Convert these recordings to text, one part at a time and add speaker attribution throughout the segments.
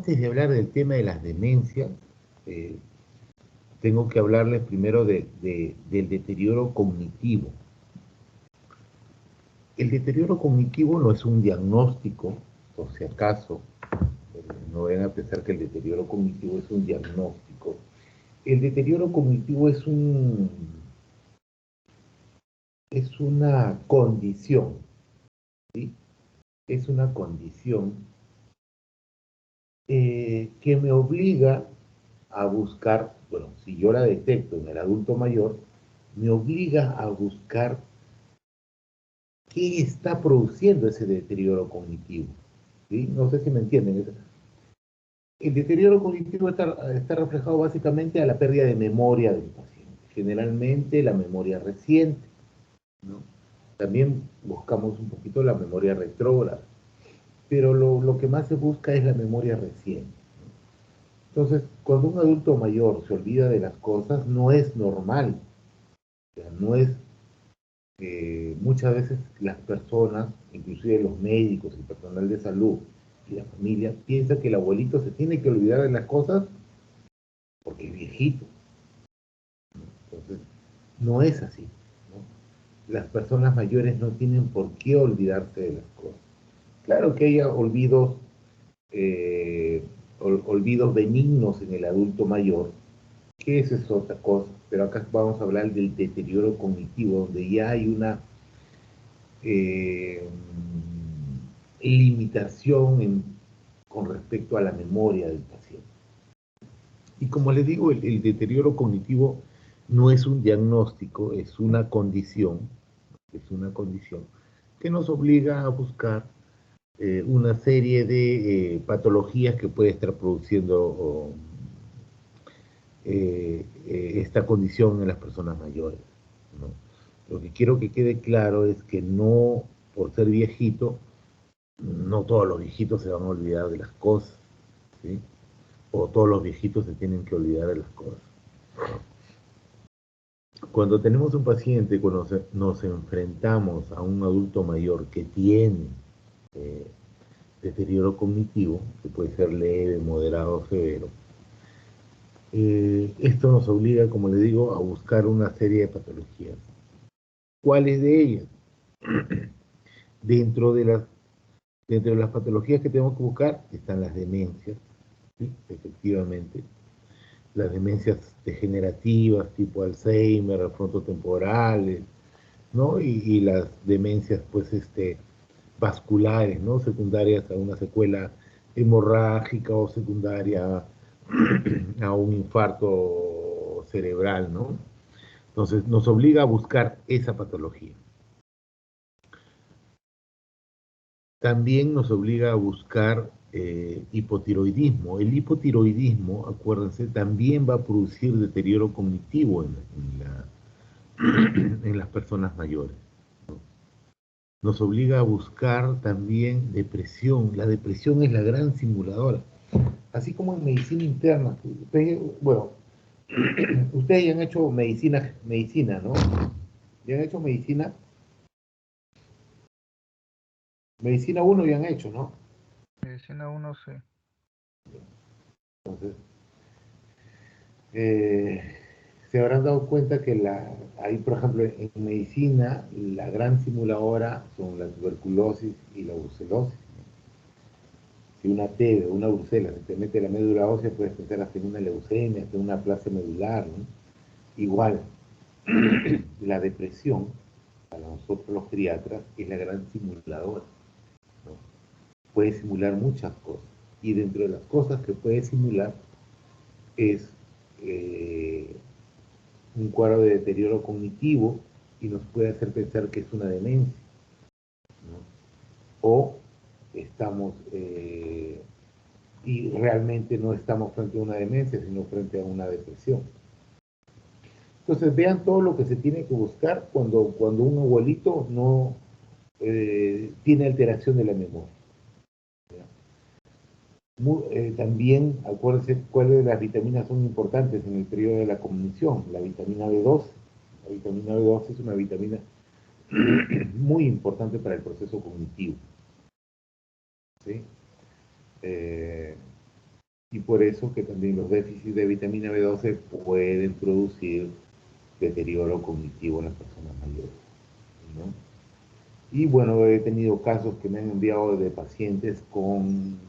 Speaker 1: antes de hablar del tema de las demencias, eh, tengo que hablarles primero del deterioro cognitivo. El deterioro cognitivo no es un diagnóstico, por si acaso, no vayan a pensar que el deterioro cognitivo es un diagnóstico. El deterioro cognitivo es una condición, ¿sí? Es una condición que me obliga a buscar, bueno, si yo la detecto en el adulto mayor, me obliga a buscar qué está produciendo ese deterioro cognitivo, ¿sí? No sé si me entienden. El deterioro cognitivo está reflejado básicamente a la pérdida de memoria del paciente, generalmente la memoria reciente, ¿no? También buscamos un poquito la memoria retrógrada, pero lo que más se busca es la memoria reciente. Entonces, cuando un adulto mayor se olvida de las cosas, no es normal. O sea, no es muchas veces las personas, inclusive los médicos, el personal de salud y la familia, piensan que el abuelito se tiene que olvidar de las cosas porque es viejito. Entonces, no es así, ¿no? Las personas mayores no tienen por qué olvidarse de las cosas. Claro que haya olvidos, olvidos benignos en el adulto mayor, que esa es otra cosa, pero acá vamos a hablar del deterioro cognitivo, donde ya hay una eh, limitación con respecto a la memoria del paciente. Y como les digo, el deterioro cognitivo no es un diagnóstico, es una condición que nos obliga a buscar una serie de patologías que puede estar produciendo esta condición en las personas mayores, ¿no? Lo que quiero que quede claro es que no, por ser viejito, no todos los viejitos se van a olvidar de las cosas, ¿sí? O todos los viejitos se tienen que olvidar de las cosas. Cuando tenemos un paciente, cuando nos enfrentamos a un adulto mayor que tiene eh, deterioro cognitivo, que puede ser leve, moderado o severo, esto nos obliga, como le digo, a buscar una serie de patologías. ¿Cuáles de ellas? Dentro de las patologías que tenemos que buscar están las demencias, ¿sí? Efectivamente. Las demencias degenerativas tipo Alzheimer, frontotemporales, ¿no? Y las demencias, pues, vasculares, ¿no? Secundarias a una secuela hemorrágica o secundaria a un infarto cerebral, ¿no? Entonces, nos obliga a buscar esa patología. También nos obliga a buscar hipotiroidismo. El hipotiroidismo, acuérdense, también va a producir deterioro cognitivo en las personas mayores. Nos obliga a buscar también depresión. La depresión es la gran simuladora. Así como en medicina interna. Bueno, ustedes ya han hecho medicina, ¿no? Ya han hecho medicina 1 ya han hecho, ¿no?
Speaker 2: Medicina 1, sí.
Speaker 1: Entonces, se habrán dado cuenta que ahí, por ejemplo, en medicina, la gran simuladora son la tuberculosis y la brucelosis. Si una TB o una brucela se te mete en la médula ósea, puedes pensar hasta en una leucemia, hasta en una plasia medular, ¿no? Igual, la depresión, para nosotros los geriatras, es la gran simuladora, ¿no? Puede simular muchas cosas. Y dentro de las cosas que puede simular es un cuadro de deterioro cognitivo y nos puede hacer pensar que es una demencia, ¿no? O estamos, y realmente no estamos frente a una demencia, sino frente a una depresión. Entonces vean todo lo que se tiene que buscar cuando un abuelito no tiene alteración de la memoria. También acuérdense cuáles de las vitaminas son importantes en el periodo de la cognición. La vitamina B12. La vitamina B12 es una vitamina muy importante para el proceso cognitivo, ¿sí? Y por eso que también los déficits de vitamina B12 pueden producir deterioro cognitivo en las personas mayores, ¿no? Y bueno, he tenido casos que me han enviado de pacientes con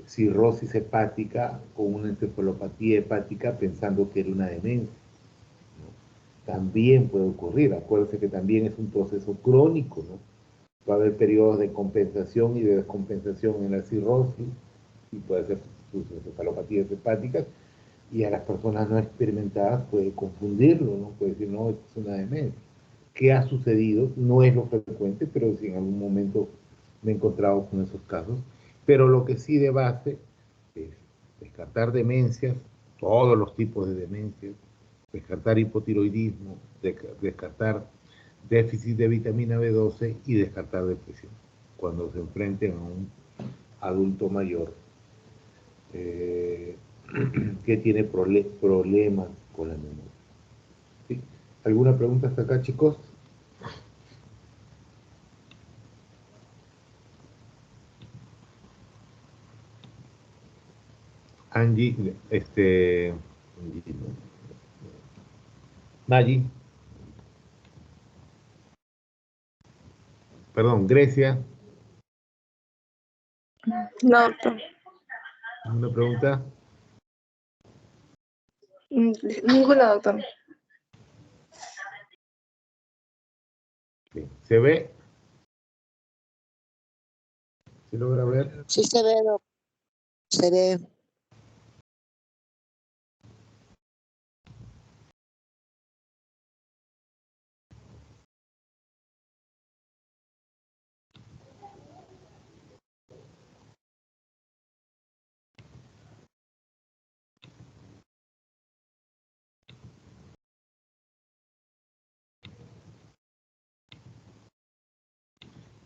Speaker 1: cirrosis hepática, con una encefalopatía hepática, pensando que era una demencia, ¿no? También puede ocurrir, acuérdense que también es un proceso crónico, ¿no? Va a haber periodos de compensación y de descompensación en la cirrosis, y puede ser sus encefalopatías hepáticas, y a las personas no experimentadas puede confundirlo, ¿no? Puede decir, no, esto es una demencia. ¿Qué ha sucedido? No es lo frecuente, pero si en algún momento me he encontrado con esos casos. Pero lo que sí de base es descartar demencias, todos los tipos de demencias, descartar hipotiroidismo, descartar déficit de vitamina B12 y descartar depresión cuando se enfrenten a un adulto mayor eh, que tiene problemas con la memoria. ¿Sí? ¿Alguna pregunta hasta acá, chicos? Angie, Maggie, perdón, Grecia,
Speaker 3: No, doctor.
Speaker 1: ¿una pregunta?
Speaker 3: Ninguna, doctor.
Speaker 1: Sí. ¿Se ve? ¿Se logra ver?
Speaker 4: Sí se ve, se ve.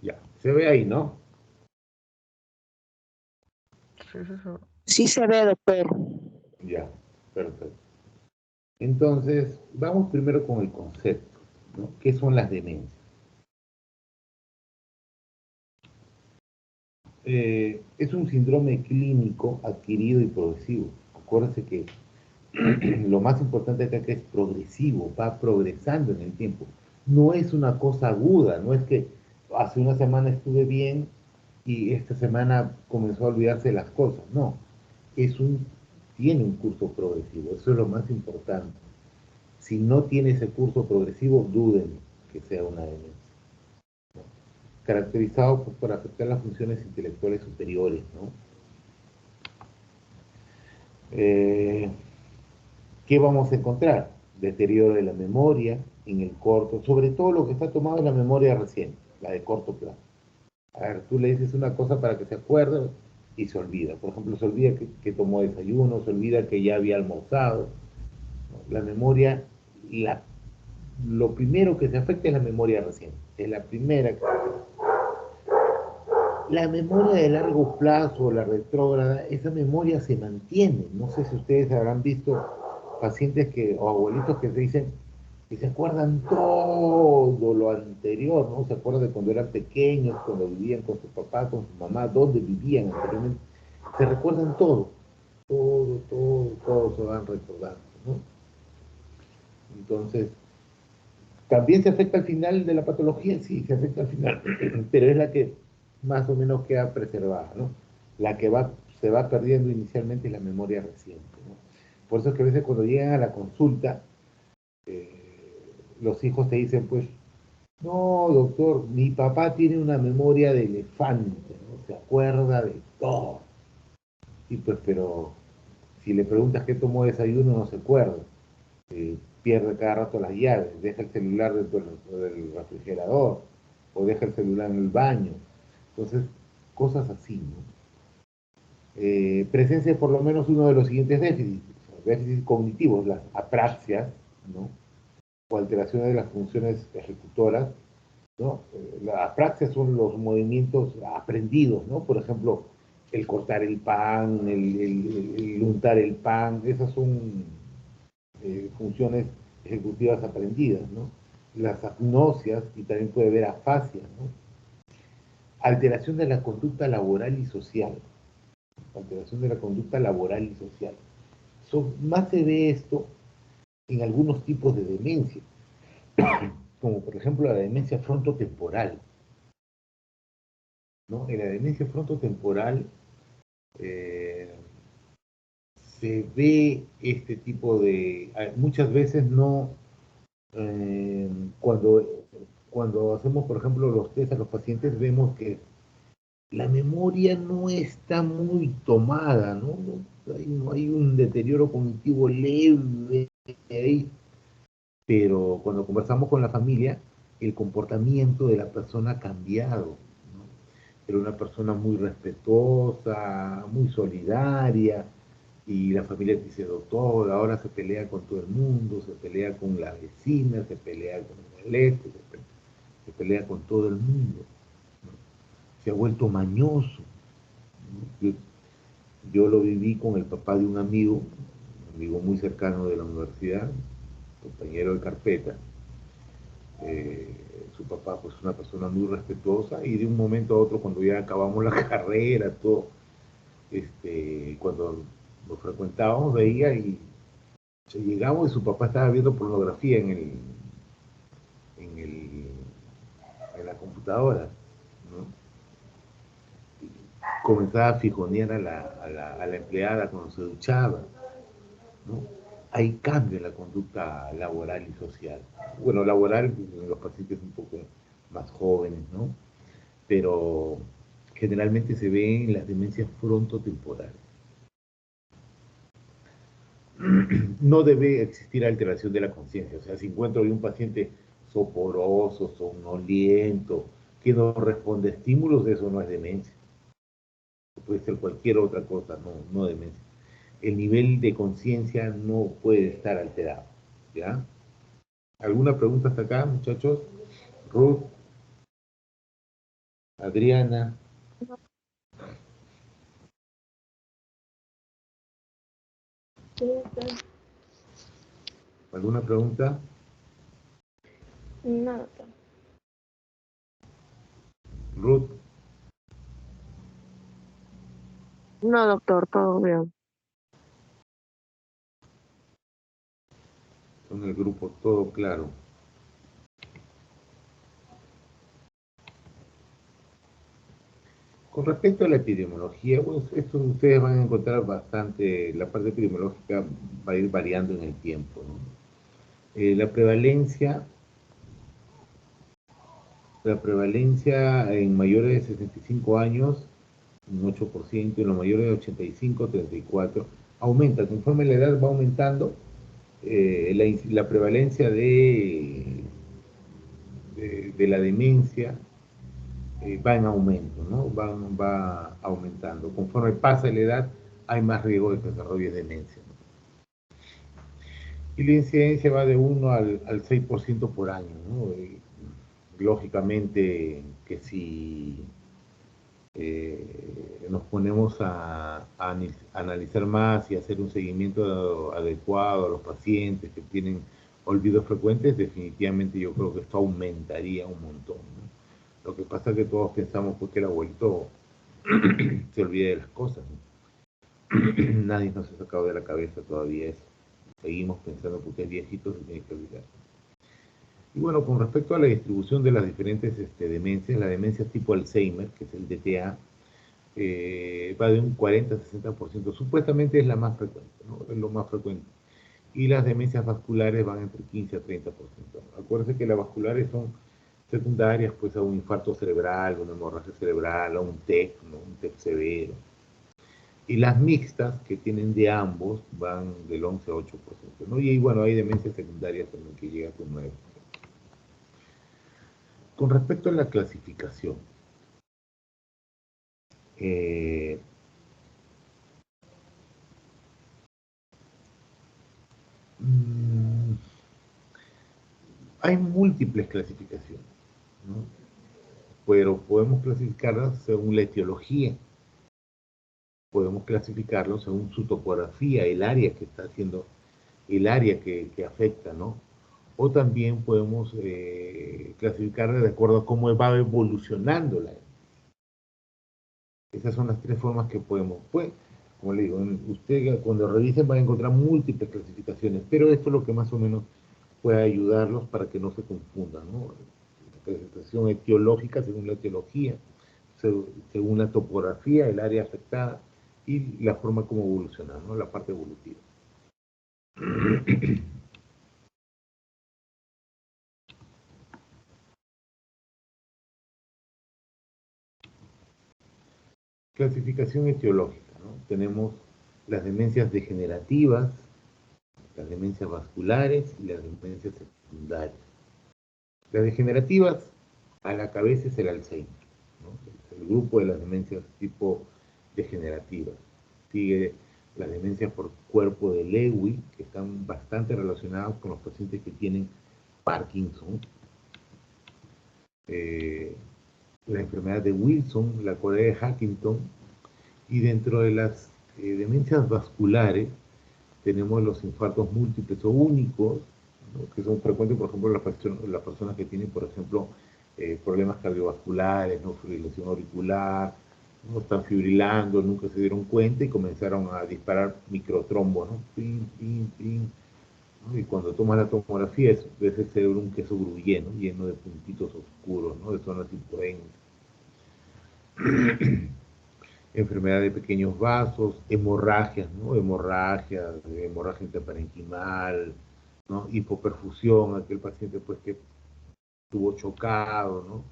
Speaker 1: Ya, se ve ahí, ¿no?
Speaker 2: Sí, sí, sí.
Speaker 4: Sí se ve, doctor.
Speaker 1: Ya, perfecto. Entonces, vamos primero con el concepto, ¿no? ¿Qué son las demencias? Es un síndrome clínico adquirido y progresivo. Acuérdense que lo más importante acá que es progresivo, va progresando en el tiempo. No es una cosa aguda, no es que hace una semana estuve bien y esta semana comenzó a olvidarse de las cosas. No, tiene un curso progresivo, eso es lo más importante. Si no tiene ese curso progresivo, duden que sea una demencia. Caracterizado por afectar las funciones intelectuales superiores, ¿no? Eh, ¿Qué vamos a encontrar? Deterioro de la memoria en el corto, sobre todo lo que está tomado en la memoria reciente, la de corto plazo. A ver, tú le dices una cosa para que se acuerde y se olvida. Por ejemplo, se olvida que tomó desayuno, se olvida que ya había almorzado. La memoria, lo primero que se afecta es la memoria reciente. Es la primera que se afecta. La memoria de largo plazo, la retrógrada, esa memoria se mantiene. No sé si ustedes habrán visto pacientes o abuelitos que se dicen que se acuerdan todo lo anterior, ¿no? Se acuerdan de cuando eran pequeños, cuando vivían con su papá, con su mamá, dónde vivían anteriormente. Se recuerdan todo se van recordando, ¿no? Entonces, ¿también se afecta al final de la patología? Sí, se afecta al final, pero es la que más o menos queda preservada, ¿no? La que se va perdiendo inicialmente es la memoria reciente, ¿no? Por eso es que a veces cuando llegan a la consulta, eh, los hijos te dicen, pues, no, doctor, mi papá tiene una memoria de elefante, ¿no? Se acuerda de todo. Y pues, pero si le preguntas qué tomó desayuno, no se acuerda. Pierde cada rato las llaves, deja el celular dentro del refrigerador o deja el celular en el baño. Entonces, cosas así, ¿no? Presencia de por lo menos uno de los siguientes déficits cognitivos, las apraxias, ¿no? O alteraciones de las funciones ejecutoras, ¿no? Las apraxias son los movimientos aprendidos, ¿no? Por ejemplo, el cortar el pan, el untar el pan, esas son funciones ejecutivas aprendidas, ¿no? Las agnosias, y también puede haber afasia, ¿no? Alteración de la conducta laboral y social. alteración de la conducta laboral y social. Más se ve esto en algunos tipos de demencia, como por ejemplo la demencia frontotemporal, ¿no? En la demencia frontotemporal eh, se ve este tipo de, muchas veces no, cuando hacemos, por ejemplo, los test a los pacientes, vemos que la memoria no está muy tomada, ¿no? No hay un deterioro cognitivo leve ahí, pero cuando conversamos con la familia, el comportamiento de la persona ha cambiado, ¿no? Era una persona muy respetuosa, muy solidaria, y la familia dice, doctor, ahora se pelea con todo el mundo, se pelea con la vecina, se pelea con el este, se pelea con todo el mundo, ¿no? Se ha vuelto mañoso, ¿no? Yo lo viví con el papá de un amigo muy cercano de la universidad, compañero de carpeta. Su papá, pues, una persona muy respetuosa, y de un momento a otro, cuando ya acabamos la carrera, todo, cuando nos frecuentábamos, veía y llegamos y su papá estaba viendo pornografía en, el, en la computadora, ¿no? Comenzaba a fijonear a la empleada cuando se duchaba, ¿no? Hay cambio en la conducta laboral y social. Bueno, laboral en los pacientes un poco más jóvenes, ¿no? Pero generalmente se ve en las demencias frontotemporales. No debe existir alteración de la conciencia. O sea, si encuentro un paciente soporoso, somnoliento, que no responde a estímulos, eso no es demencia. Puede ser cualquier otra cosa, no demencia. El nivel de conciencia no puede estar alterado, ¿ya? ¿Alguna pregunta hasta acá, muchachos? Ruth, Adriana. ¿Alguna pregunta?
Speaker 3: No, doctor.
Speaker 1: Ruth,
Speaker 4: No, doctor, todo bien.
Speaker 1: con el grupo todo claro. Con respecto a la epidemiología, pues esto ustedes van a encontrar bastante, la parte epidemiológica va a ir variando en el tiempo, ¿no? La prevalencia en mayores de 65 años, un 8%, en los mayores de 85, 34, aumenta. Conforme la edad va aumentando, la prevalencia de la demencia va en aumento, ¿no? Va aumentando. Conforme pasa la edad, hay más riesgo de que desarrolle demencia, ¿no? Y la incidencia va de 1 al 6% por año, ¿no? Lógicamente que si nos ponemos a analizar más y hacer un seguimiento adecuado a los pacientes que tienen olvidos frecuentes, definitivamente yo creo que esto aumentaría un montón, ¿no? Lo que pasa es que todos pensamos pues, que el abuelito se olvide de las cosas, ¿no? Nadie nos ha sacado de la cabeza todavía eso. Seguimos pensando porque es viejito se tiene que olvidar. Y bueno, con respecto a la distribución de las diferentes demencias, la demencia tipo Alzheimer, que es el DTA, va de un 40 a 60%. Supuestamente es la más frecuente, ¿no? Es lo más frecuente. Y las demencias vasculares van entre 15 a 30%. Acuérdense que las vasculares son secundarias pues, a un infarto cerebral, una hemorragia cerebral, a un TEC, ¿no? Un TEC severo. Y las mixtas, que tienen de ambos, van del 11 a 8%, ¿no? Y bueno, hay demencias secundarias también que llegan con 9%. Con respecto a la clasificación, eh, hay múltiples clasificaciones, ¿no? Pero podemos clasificarlas según la etiología, podemos clasificarlo según su topografía, el área que está haciendo, el área que afecta, ¿no? O también podemos clasificarla de acuerdo a cómo va evolucionando la Esas son las tres formas que podemos. Pues, como le digo, usted cuando revisen va a encontrar múltiples clasificaciones, pero esto es lo que más o menos puede ayudarlos para que no se confundan, ¿no? La clasificación etiológica según la etiología, según la topografía, el área afectada y la forma como evolucionar, ¿no? La parte evolutiva. Clasificación etiológica, ¿no? Tenemos las demencias degenerativas, las demencias vasculares y las demencias secundarias. Las degenerativas, a la cabeza es el Alzheimer, ¿no? Es el grupo de las demencias tipo degenerativas. Sigue las demencias por cuerpo de Lewy, que están bastante relacionadas con los pacientes que tienen Parkinson, la enfermedad de Wilson, la Corea de Huntington, y dentro de las demencias vasculares tenemos los infartos múltiples o únicos, ¿no? Que son frecuentes, por ejemplo, las personas que tienen, por ejemplo, problemas cardiovasculares, ¿no? Fibrilación auricular, no están fibrilando, nunca se dieron cuenta y comenzaron a disparar microtrombos, ¿no? Pin, pin, pin, ¿no? Y cuando tomas la tomografía ves el cerebro un queso gruyere, ¿no? Lleno de puntitos oscuros, ¿no? De zonas impotentes. Enfermedad de pequeños vasos, hemorragias, ¿no? Hemorragia interparenquimal, ¿no? Hipoperfusión, aquel paciente pues que estuvo chocado, ¿no?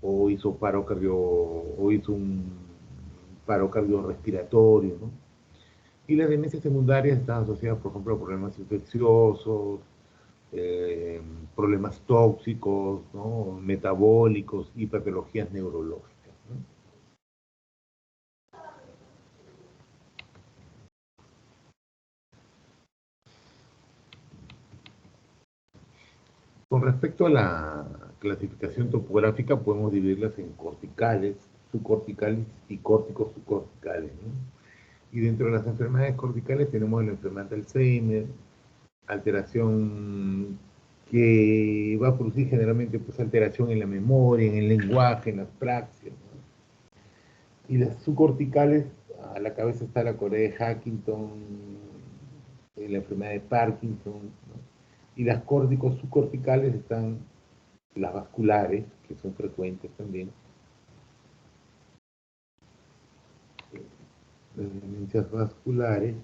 Speaker 1: O hizo un paro cardiorrespiratorio, ¿no? Y las demencias secundarias están asociadas, por ejemplo, a problemas infecciosos, eh, problemas tóxicos, ¿no? Metabólicos y patologías neurológicas, ¿no? Con respecto a la clasificación topográfica, podemos dividirlas en corticales, subcorticales y córticos subcorticales, ¿no? Y dentro de las enfermedades corticales tenemos la enfermedad de Alzheimer, alteración que va a producir generalmente pues, alteración en la memoria, en el lenguaje, en las praxias, ¿no? Y las subcorticales, a la cabeza está la Corea de Huntington, la enfermedad de Parkinson, ¿no? Y las córticos subcorticales están las vasculares, que son frecuentes también, las demencias vasculares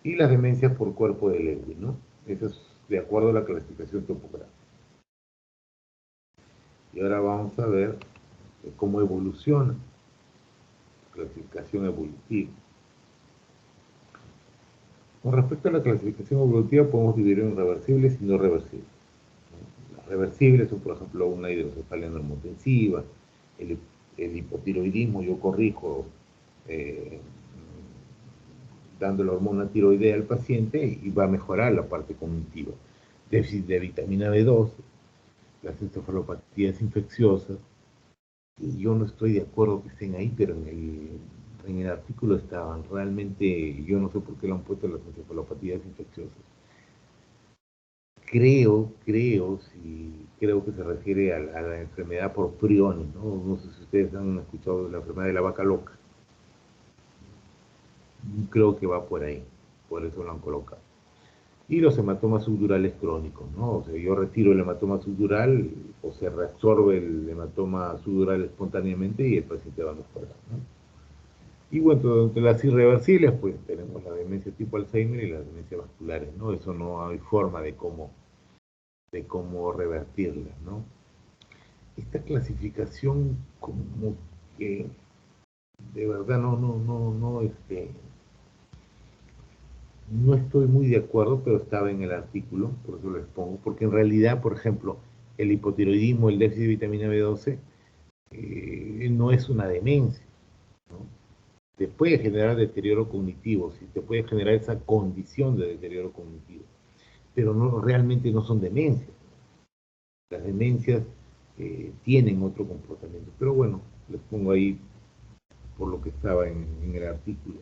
Speaker 1: y las demencias por cuerpo de Lewy, ¿no? Eso es de acuerdo a la clasificación topográfica. Y ahora vamos a ver cómo evoluciona la clasificación evolutiva. Con respecto a la clasificación evolutiva, podemos dividir en reversibles y no reversibles, ¿no? Las reversibles son, por ejemplo, una hidrocefalia normotensiva, el, el hipotiroidismo, yo corrijo, eh, dando la hormona tiroidea al paciente y va a mejorar la parte cognitiva. Déficit de vitamina B12, las encefalopatías infecciosas, y yo no estoy de acuerdo que estén ahí, pero en el artículo estaban. Realmente yo no sé por qué lo han puesto las encefalopatías infecciosas. Creo que se refiere a la enfermedad por priones, ¿no? No sé si ustedes han escuchado de la enfermedad de la vaca loca. Creo que va por ahí, por eso lo han colocado. Y los hematomas subdurales crónicos, ¿no? O sea, yo retiro el hematoma subdural o se reabsorbe el hematoma subdural espontáneamente y el paciente va a mejorar, ¿no? Y bueno, entre las irreversibles, pues tenemos la demencia tipo Alzheimer y las demencias vasculares, ¿no? Eso no hay forma de cómo revertirla, ¿no? Esta clasificación como que de verdad no estoy muy de acuerdo, pero estaba en el artículo, por eso lo expongo, porque en realidad, por ejemplo, el hipotiroidismo, el déficit de vitamina B12, no es una demencia, ¿no? Te puede generar deterioro cognitivo, sí, te puede generar esa condición de deterioro cognitivo, pero no, realmente no son demencias. Las demencias tienen otro comportamiento, pero bueno, les pongo ahí por lo que estaba en el artículo.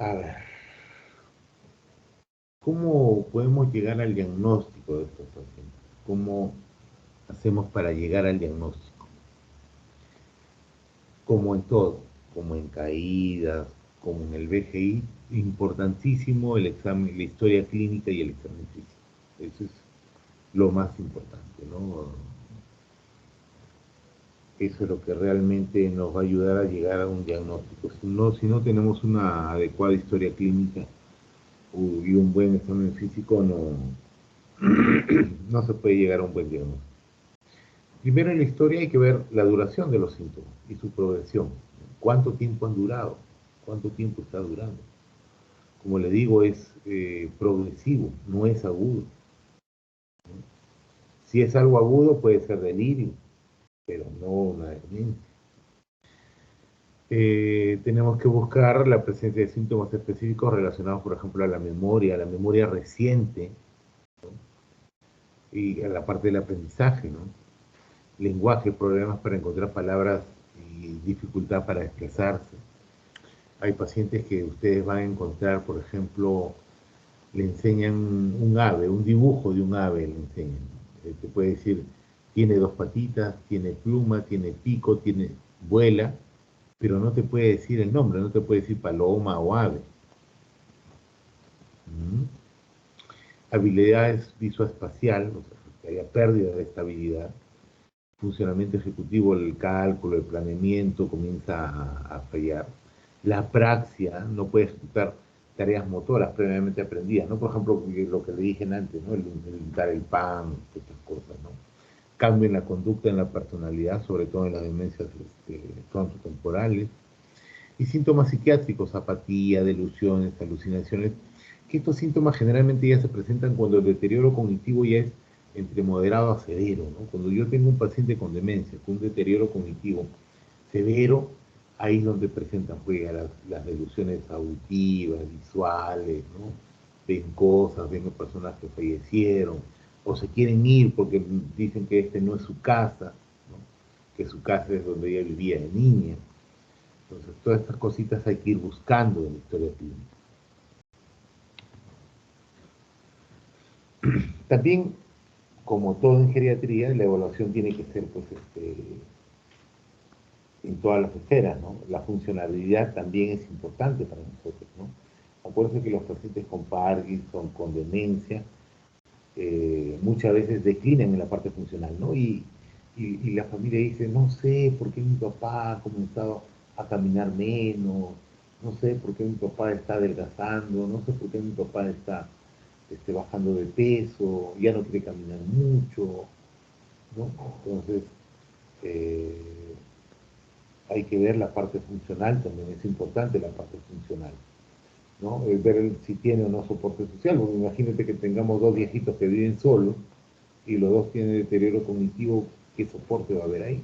Speaker 1: A ver, ¿cómo podemos llegar al diagnóstico de estos pacientes? ¿Cómo hacemos para llegar al diagnóstico? Como en todo, como en caídas, como en el BGI, importantísimo el examen, la historia clínica y el examen físico. Eso es lo más importante, ¿no? Eso es lo que realmente nos va a ayudar a llegar a un diagnóstico. Si no tenemos una adecuada historia clínica y un buen examen físico, no se puede llegar a un buen diagnóstico. Primero en la historia hay que ver la duración de los síntomas y su progresión. ¿Cuánto tiempo han durado? ¿Cuánto tiempo está durando? Como le digo, es progresivo, no es agudo. Si es algo agudo puede ser delirio, pero no una demencia. Tenemos que buscar la presencia de síntomas específicos relacionados, por ejemplo, a la memoria reciente, ¿no? Y a la parte del aprendizaje, ¿no? Lenguaje, problemas para encontrar palabras y dificultad para expresarse. Hay pacientes que ustedes van a encontrar, por ejemplo, le enseñan un ave, un dibujo de un ave le enseñan. Te puede decir, tiene dos patitas, tiene pluma, tiene pico, vuela, pero no te puede decir el nombre, no te puede decir paloma o ave. ¿Mm? Habilidades visoespacial, o sea, que haya pérdida de estabilidad. Funcionamiento ejecutivo, el cálculo, el planeamiento comienza a fallar. La praxia, no puede ejecutar tareas motoras previamente aprendidas, ¿no? Por ejemplo, lo que le dije antes, ¿no? El untar el pan, estas cosas, ¿no? Cambio en la conducta, en la personalidad, sobre todo en las demencias frontotemporales. Y síntomas psiquiátricos, apatía, delusiones, alucinaciones, que estos síntomas generalmente ya se presentan cuando el deterioro cognitivo ya es entre moderado a severo, ¿no? Cuando yo tengo un paciente con demencia, con un deterioro cognitivo severo, ahí es donde presentan pues, las delusiones auditivas, visuales, ¿no? Ven cosas, ven personas que fallecieron, o se quieren ir porque dicen que este no es su casa, ¿no? Que su casa es donde ella vivía de niña. Entonces, todas estas cositas hay que ir buscando en la historia clínica. También, como todo en geriatría, la evaluación tiene que ser pues, en todas las esferas, ¿no? La funcionalidad también es importante para nosotros, ¿no? Acuérdense que los pacientes con Parkinson, con demencia, muchas veces declinan en la parte funcional, ¿no? Y la familia dice, no sé por qué mi papá ha comenzado a caminar menos, no sé por qué mi papá está adelgazando, no sé por qué mi papá está bajando de peso, ya no quiere caminar mucho, ¿no? Entonces, eh, hay que ver la parte funcional también, es importante la parte funcional, ¿no? Ver si tiene o no soporte social, porque imagínate que tengamos dos viejitos que viven solos y los dos tienen deterioro cognitivo, ¿qué soporte va a haber ahí?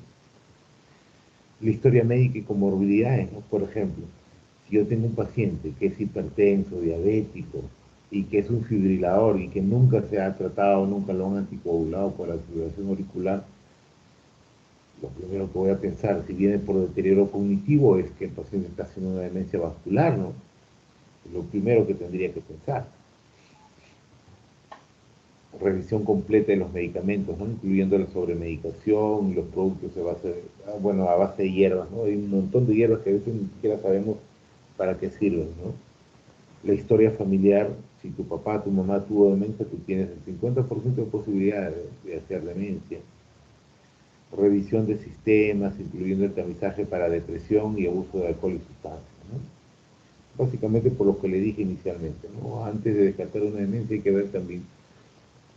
Speaker 1: La historia médica y comorbilidades, ¿no? Por ejemplo, si yo tengo un paciente que es hipertenso, diabético, y que es un fibrilador y que nunca se ha tratado, nunca lo han anticoagulado por la fibrilación auricular, lo primero que voy a pensar, si viene por deterioro cognitivo, es que el paciente está haciendo una demencia vascular, ¿no? Es lo primero que tendría que pensar. Revisión completa de los medicamentos, ¿no? Incluyendo la sobremedicación y los productos a base de hierbas, ¿no? Hay un montón de hierbas que a veces ni siquiera sabemos para qué sirven, ¿no? La historia familiar, si tu papá, tu mamá tuvo demencia, tú tienes el 50% de posibilidad de hacer demencia. Revisión de sistemas, incluyendo el tamizaje para depresión y abuso de alcohol y sustancias, ¿no? Básicamente por lo que le dije inicialmente, ¿no? Antes de descartar una demencia hay que ver también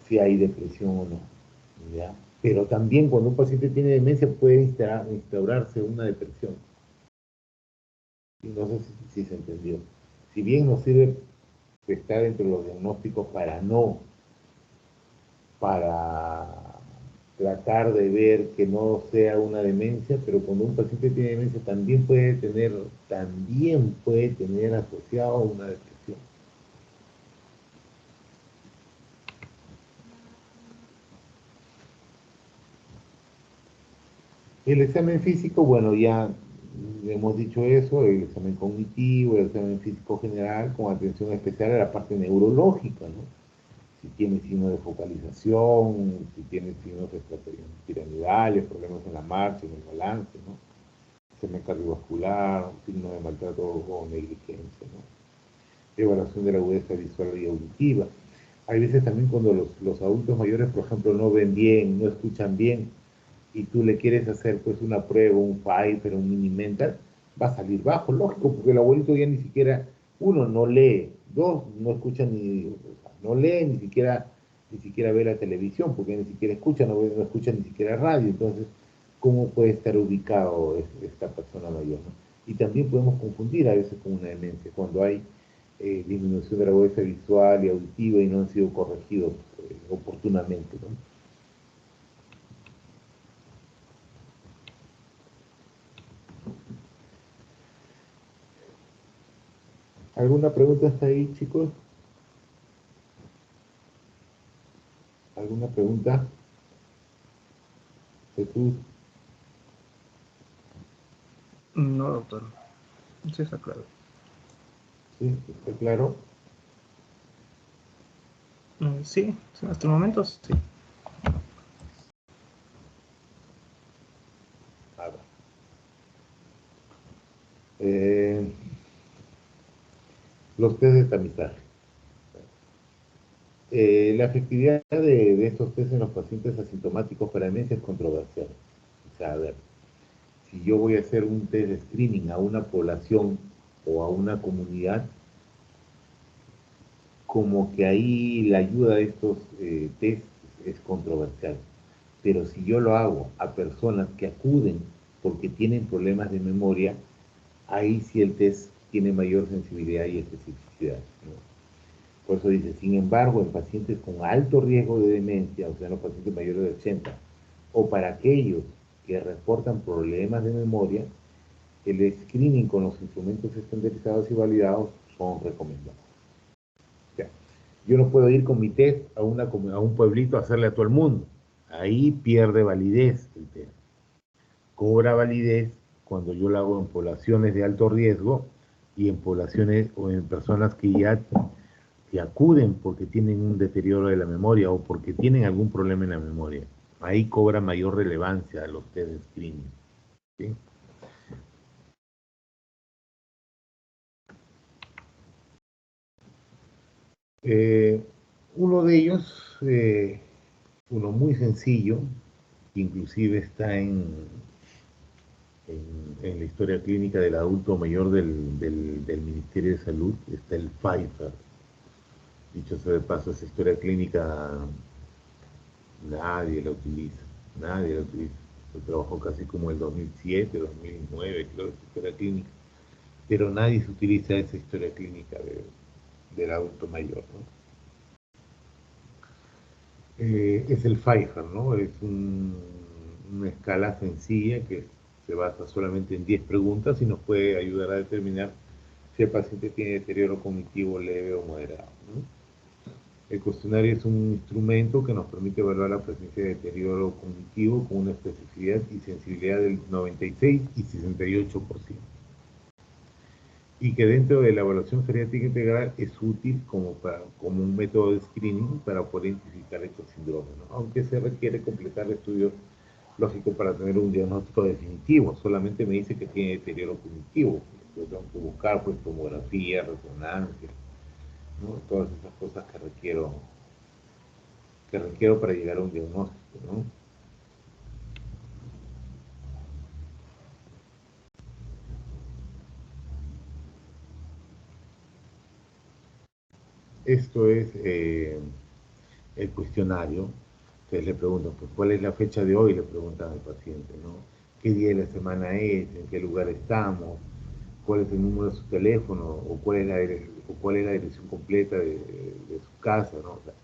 Speaker 1: si hay depresión o no, ¿ya? Pero también cuando un paciente tiene demencia puede instaurarse una depresión. Y no sé si se entendió. Si bien nos sirve estar entre los diagnósticos para tratar de ver que no sea una demencia, pero cuando un paciente tiene demencia también puede tener asociado una depresión. El examen físico, bueno, ya hemos dicho eso, el examen cognitivo, el examen físico general, con atención especial a la parte neurológica, ¿no? Si tiene signos de focalización, si tiene signos de piramidales, problemas en la marcha, en el balance, ¿no? Examen cardiovascular, signo de maltrato o negligencia, ¿no? Evaluación de la agudeza visual y auditiva. Hay veces también cuando los adultos mayores, por ejemplo, no ven bien, no escuchan bien, y tú le quieres hacer pues una prueba, un Pfeiffer, un mini mental, va a salir bajo, lógico, porque el abuelito ya ni siquiera, uno, no lee, dos, no escucha ni, o sea, no lee, ni siquiera ve la televisión, porque ni siquiera escucha, no escucha ni siquiera radio, entonces, ¿cómo puede estar ubicado esta persona mayor, ¿no? Y también podemos confundir a veces con una demencia, cuando hay disminución de la agudeza visual y auditiva y no han sido corregidos oportunamente, ¿no? ¿Alguna pregunta hasta ahí, chicos? ¿Alguna pregunta? Jesús,
Speaker 2: No, doctor. Sí, está claro.
Speaker 1: ¿sí? ¿Está claro?
Speaker 2: Sí, sí, hasta el momento sí.
Speaker 1: A ver. Eh, los test de tamizaje. La efectividad de estos test en los pacientes asintomáticos para demencia es controversial. O sea, a ver, si yo voy a hacer un test de screening a una población o a una comunidad, como que ahí la ayuda de estos test es controversial. Pero si yo lo hago a personas que acuden porque tienen problemas de memoria, ahí sí el test tiene mayor sensibilidad y especificidad, ¿no? Por eso dice, sin embargo, en pacientes con alto riesgo de demencia, o sea, en los pacientes mayores de 80, o para aquellos que reportan problemas de memoria, el screening con los instrumentos estandarizados y validados son recomendados. O sea, yo no puedo ir con mi test a un pueblito a hacerle a todo el mundo. Ahí pierde validez el test. Cobra validez cuando yo lo hago en poblaciones de alto riesgo y en poblaciones o en personas que acuden porque tienen un deterioro de la memoria o porque tienen algún problema en la memoria. Ahí cobra mayor relevancia los test de screening, ¿sí? Eh, Uno de ellos, uno muy sencillo, que inclusive está en la historia clínica del adulto mayor del Ministerio de Salud, está el Pfeiffer. Dicho sea de paso, esa historia clínica nadie la utiliza, nadie la utiliza. Yo trabajo casi como el 2007, 2009, creo, esa historia clínica, pero nadie se utiliza esa historia clínica del adulto mayor, ¿no? Es el Pfeiffer, ¿no? Es una escala sencilla que se basa solamente en 10 preguntas y nos puede ayudar a determinar si el paciente tiene deterioro cognitivo leve o moderado, ¿no? El cuestionario es un instrumento que nos permite evaluar la presencia de deterioro cognitivo con una especificidad y sensibilidad del 96 y 68%. Y que dentro de la evaluación geriátrica integral es útil como un método de screening para poder identificar estos síndromes, ¿no? Aunque se requiere completar estudios lógicos para tener un diagnóstico definitivo. Solamente me dice que tiene deterioro cognitivo. Yo tengo que buscar pues tomografía, resonancia, ¿no? Todas esas cosas que requiero para llegar a un diagnóstico, ¿no? Esto es el cuestionario. Entonces le preguntan, pues, ¿cuál es la fecha de hoy? Le preguntan al paciente, ¿no? ¿Qué día de la semana es? ¿En qué lugar estamos? ¿Cuál es el número de su teléfono? ¿O cuál es la dirección completa de su casa, ¿no? O sea,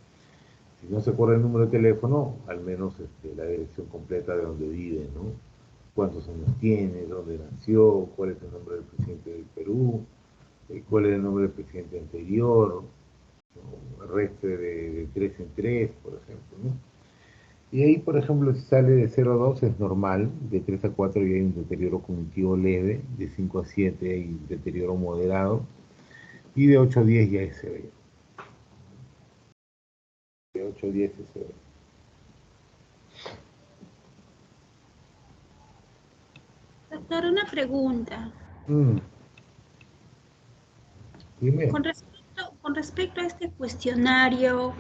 Speaker 1: si no se acuerda el número de teléfono, al menos la dirección completa de donde vive, ¿no? ¿Cuántos años tiene? ¿Dónde nació? ¿Cuál es el nombre del presidente del Perú? ¿Cuál es el nombre del presidente anterior? ¿No? Reste de 3 en 3, por ejemplo, ¿no? Y ahí, por ejemplo, si sale de 0 a 2 es normal, de 3 a 4 ya hay un deterioro cognitivo leve, de 5 a 7 hay deterioro moderado, y de 8 a 10 ya es severo. De 8 a 10 es severo.
Speaker 5: Doctor, una pregunta.
Speaker 1: Mm, dime.
Speaker 5: Con respecto a este cuestionario,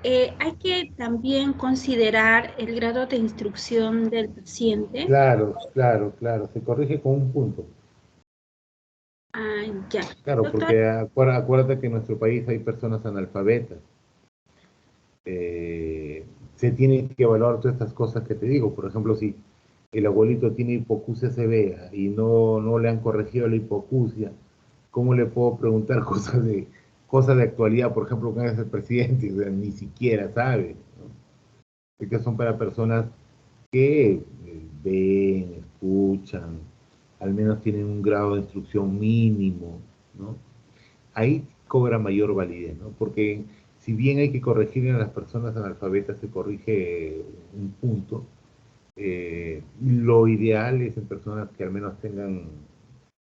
Speaker 5: hay que también considerar el grado de instrucción del paciente.
Speaker 1: Claro, claro, claro, se corrige con un punto.
Speaker 5: Ah, ya.
Speaker 1: Claro,
Speaker 5: Doctor,
Speaker 1: porque acuérdate que en nuestro país hay personas analfabetas. Se tienen que evaluar todas estas cosas que te digo. Por ejemplo, si el abuelito tiene hipoacusia severa y no le han corregido la hipoacusia, ¿cómo le puedo preguntar cosas de actualidad? Por ejemplo, quién es el presidente, o sea, ni siquiera sabe, ¿no? Estas son para personas que ven, escuchan, al menos tienen un grado de instrucción mínimo, ¿no? Ahí cobra mayor validez, ¿no? Porque si bien hay que corregir a las personas analfabetas, se corrige un punto, lo ideal es en personas que al menos tengan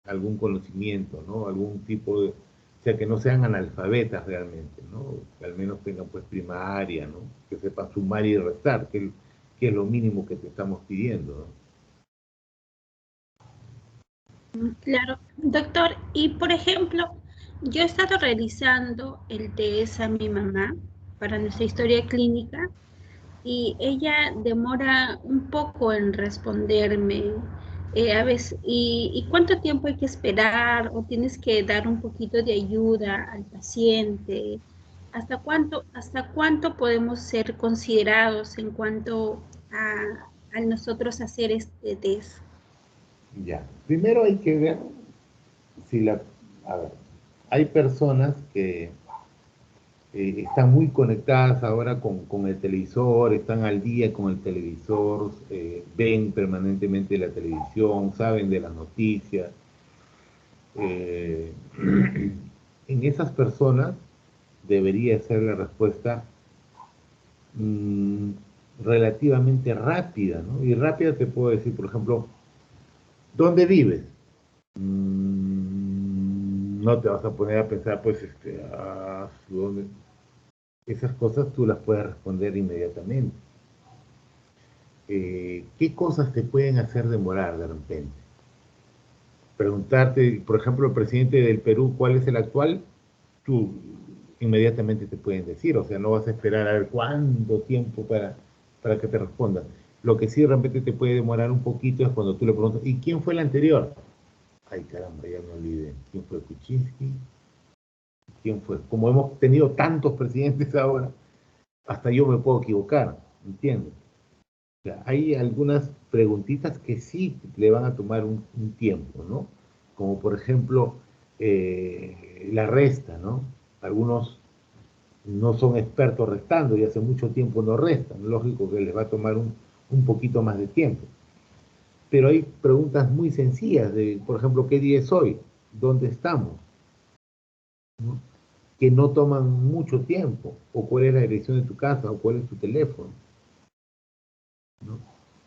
Speaker 1: algún conocimiento, ¿no? Algún tipo de, o sea, que no sean analfabetas realmente, ¿no? Que al menos tengan pues primaria, ¿no? Que sepan sumar y restar, que es lo mínimo que te estamos pidiendo, ¿no?
Speaker 5: claro. Doctor, y por ejemplo, yo he estado realizando el test a mi mamá para nuestra historia clínica y ella demora un poco en responderme. A veces, y cuánto tiempo hay que esperar o tienes que dar un poquito de ayuda al paciente? ¿Hasta cuánto podemos ser considerados en cuanto a nosotros hacer este test?
Speaker 1: Ya. Primero hay que ver si la... A ver, hay personas que están muy conectadas ahora con el televisor, están al día con el televisor, ven permanentemente la televisión, saben de las noticias. Eh, en esas personas debería ser la respuesta mm, relativamente rápida, ¿no? Y rápida te puedo decir, por ejemplo, ¿dónde vives? No te vas a poner a pensar, pues, ¿dónde? Esas cosas tú las puedes responder inmediatamente. ¿Qué cosas te pueden hacer demorar de repente? Preguntarte, por ejemplo, el presidente del Perú, ¿cuál es el actual? Tú inmediatamente te pueden decir, o sea, no vas a esperar a ver cuánto tiempo para que te respondan. Lo que sí de repente te puede demorar un poquito es cuando tú le preguntas, ¿y quién fue el anterior? Ay, caramba, ya me olvidé. ¿Quién fue Kuczynski? ¿Quién fue? Como hemos tenido tantos presidentes ahora, hasta yo me puedo equivocar, ¿entiendes? O sea, hay algunas preguntitas que sí le van a tomar un tiempo, ¿no? Como por ejemplo la resta, ¿no? Algunos no son expertos restando y hace mucho tiempo no restan, lógico que les va a tomar un poquito más de tiempo. Pero hay preguntas muy sencillas, de, por ejemplo, ¿qué día es hoy? ¿Dónde estamos? ¿No? Que no toman mucho tiempo, o cuál es la dirección de tu casa, o cuál es tu teléfono, ¿no?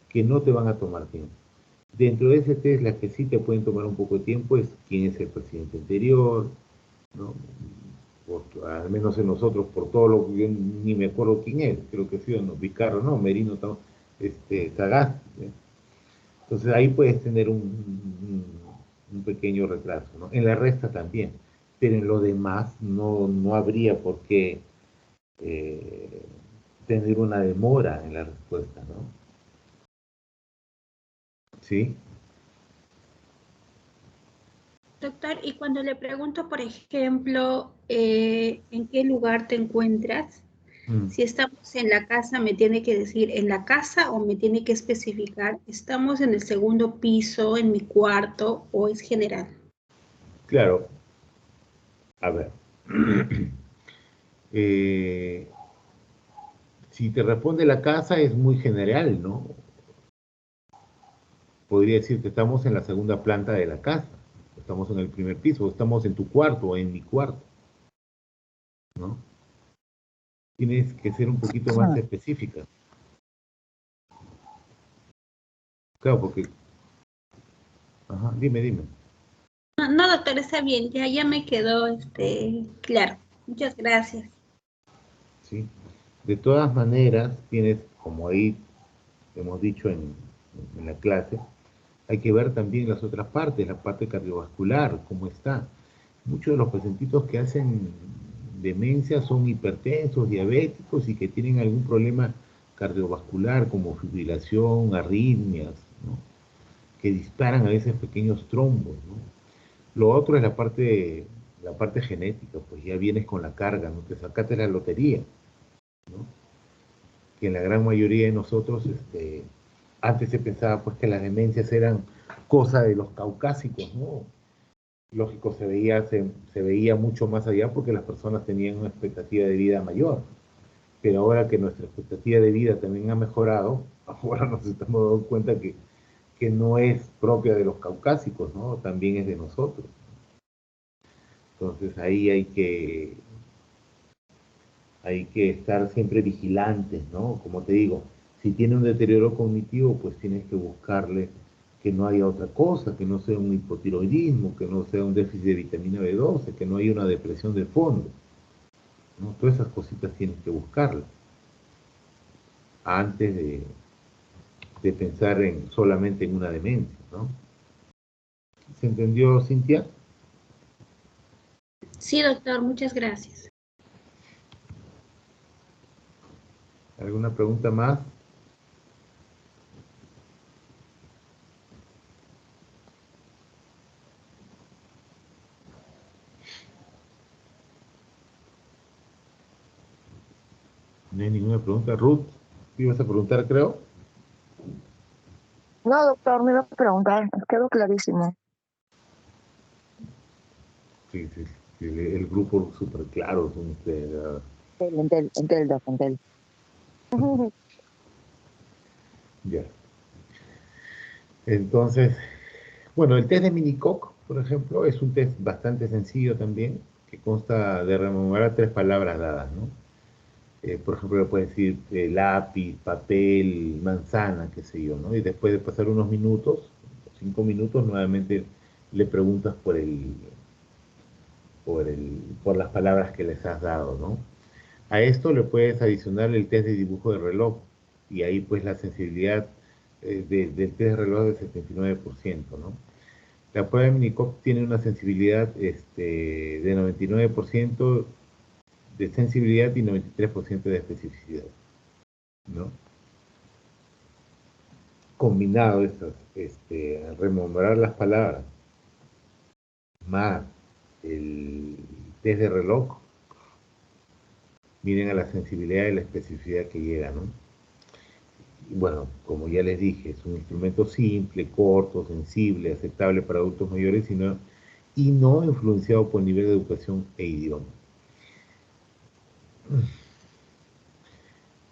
Speaker 1: Que no te van a tomar tiempo. Dentro de ese test, las que sí te pueden tomar un poco de tiempo es quién es el presidente anterior, ¿no? Al menos en nosotros, por todo lo que yo ni me acuerdo quién es, creo que sí o no, Vizcarra, no, Merino, Sagasti, ¿eh? Entonces ahí puedes tener un pequeño retraso, ¿no? En la resta también, pero en lo demás no habría por qué eh, tener una demora en la respuesta, ¿no? ¿Sí?
Speaker 5: Doctor, y cuando le pregunto, por ejemplo, ¿en qué lugar te encuentras?
Speaker 1: Mm.
Speaker 5: Si estamos en la casa, me tiene que decir en la casa o me tiene que especificar, estamos en el segundo piso, en mi cuarto o es general.
Speaker 1: Claro, a ver. Eh, si te responde la casa es muy general, ¿no? Podría decir que estamos en la segunda planta de la casa, estamos en el primer piso, estamos en tu cuarto o en mi cuarto, ¿no? Tienes que ser un poquito más específica. Claro, porque... Ajá, dime.
Speaker 5: No, no, doctor, está bien, ya me quedó claro. Muchas gracias.
Speaker 1: ¿Sí? De todas maneras, tienes, como ahí hemos dicho en la clase, hay que ver también las otras partes, la parte cardiovascular, cómo está. Muchos de los pacientitos que hacen demencia son hipertensos, diabéticos y que tienen algún problema cardiovascular como fibrilación, arritmias, ¿no? Que disparan a veces pequeños trombos, ¿no? Lo otro es la parte genética, pues ya vienes con la carga, ¿no? Te sacaste la lotería, ¿no? Que en la gran mayoría de nosotros, antes se pensaba pues que las demencias eran cosa de los caucásicos, ¿no? Lógico, se veía mucho más allá porque las personas tenían una expectativa de vida mayor. Pero ahora que nuestra expectativa de vida también ha mejorado, ahora nos estamos dando cuenta que no es propia de los caucásicos, ¿no? También es de nosotros. Entonces ahí hay que estar siempre vigilantes, ¿no? Como te digo, si tiene un deterioro cognitivo, pues tienes que buscarle que no haya otra cosa, que no sea un hipotiroidismo, que no sea un déficit de vitamina B12, que no haya una depresión de fondo, ¿no? Todas esas cositas tienes que buscarlas antes de pensar solamente en una demencia, ¿no? ¿Se entendió, Cintia?
Speaker 5: Sí, doctor, muchas gracias.
Speaker 1: ¿Alguna pregunta más? No hay ninguna pregunta. Ruth, ¿te ibas a preguntar, creo?
Speaker 4: No, doctor, me iba a preguntar, quedó clarísimo.
Speaker 1: Sí, sí, sí, el grupo súper claro son ustedes, ¿verdad?
Speaker 4: Entel, doc, entel.
Speaker 1: Ya. Entonces, bueno, el test de Minicock, por ejemplo, es un test bastante sencillo también, que consta de rememorar 3 palabras dadas, ¿no? Por ejemplo, le puedes decir lápiz, papel, manzana, qué sé yo, ¿no? Y después de pasar unos minutos, 5 minutos, nuevamente le preguntas por las palabras que les has dado, ¿no? A esto le puedes adicionar el test de dibujo de reloj y ahí pues la sensibilidad del test de reloj del 79%, ¿no? La prueba de Minicock tiene una sensibilidad de 99% de sensibilidad y 93% de especificidad, ¿no? Combinado estas, rememorar las palabras más el test de reloj, miren a la sensibilidad y la especificidad que llega, ¿no? Y bueno, como ya les dije, es un instrumento simple, corto, sensible, aceptable para adultos mayores y no influenciado por el nivel de educación e idioma.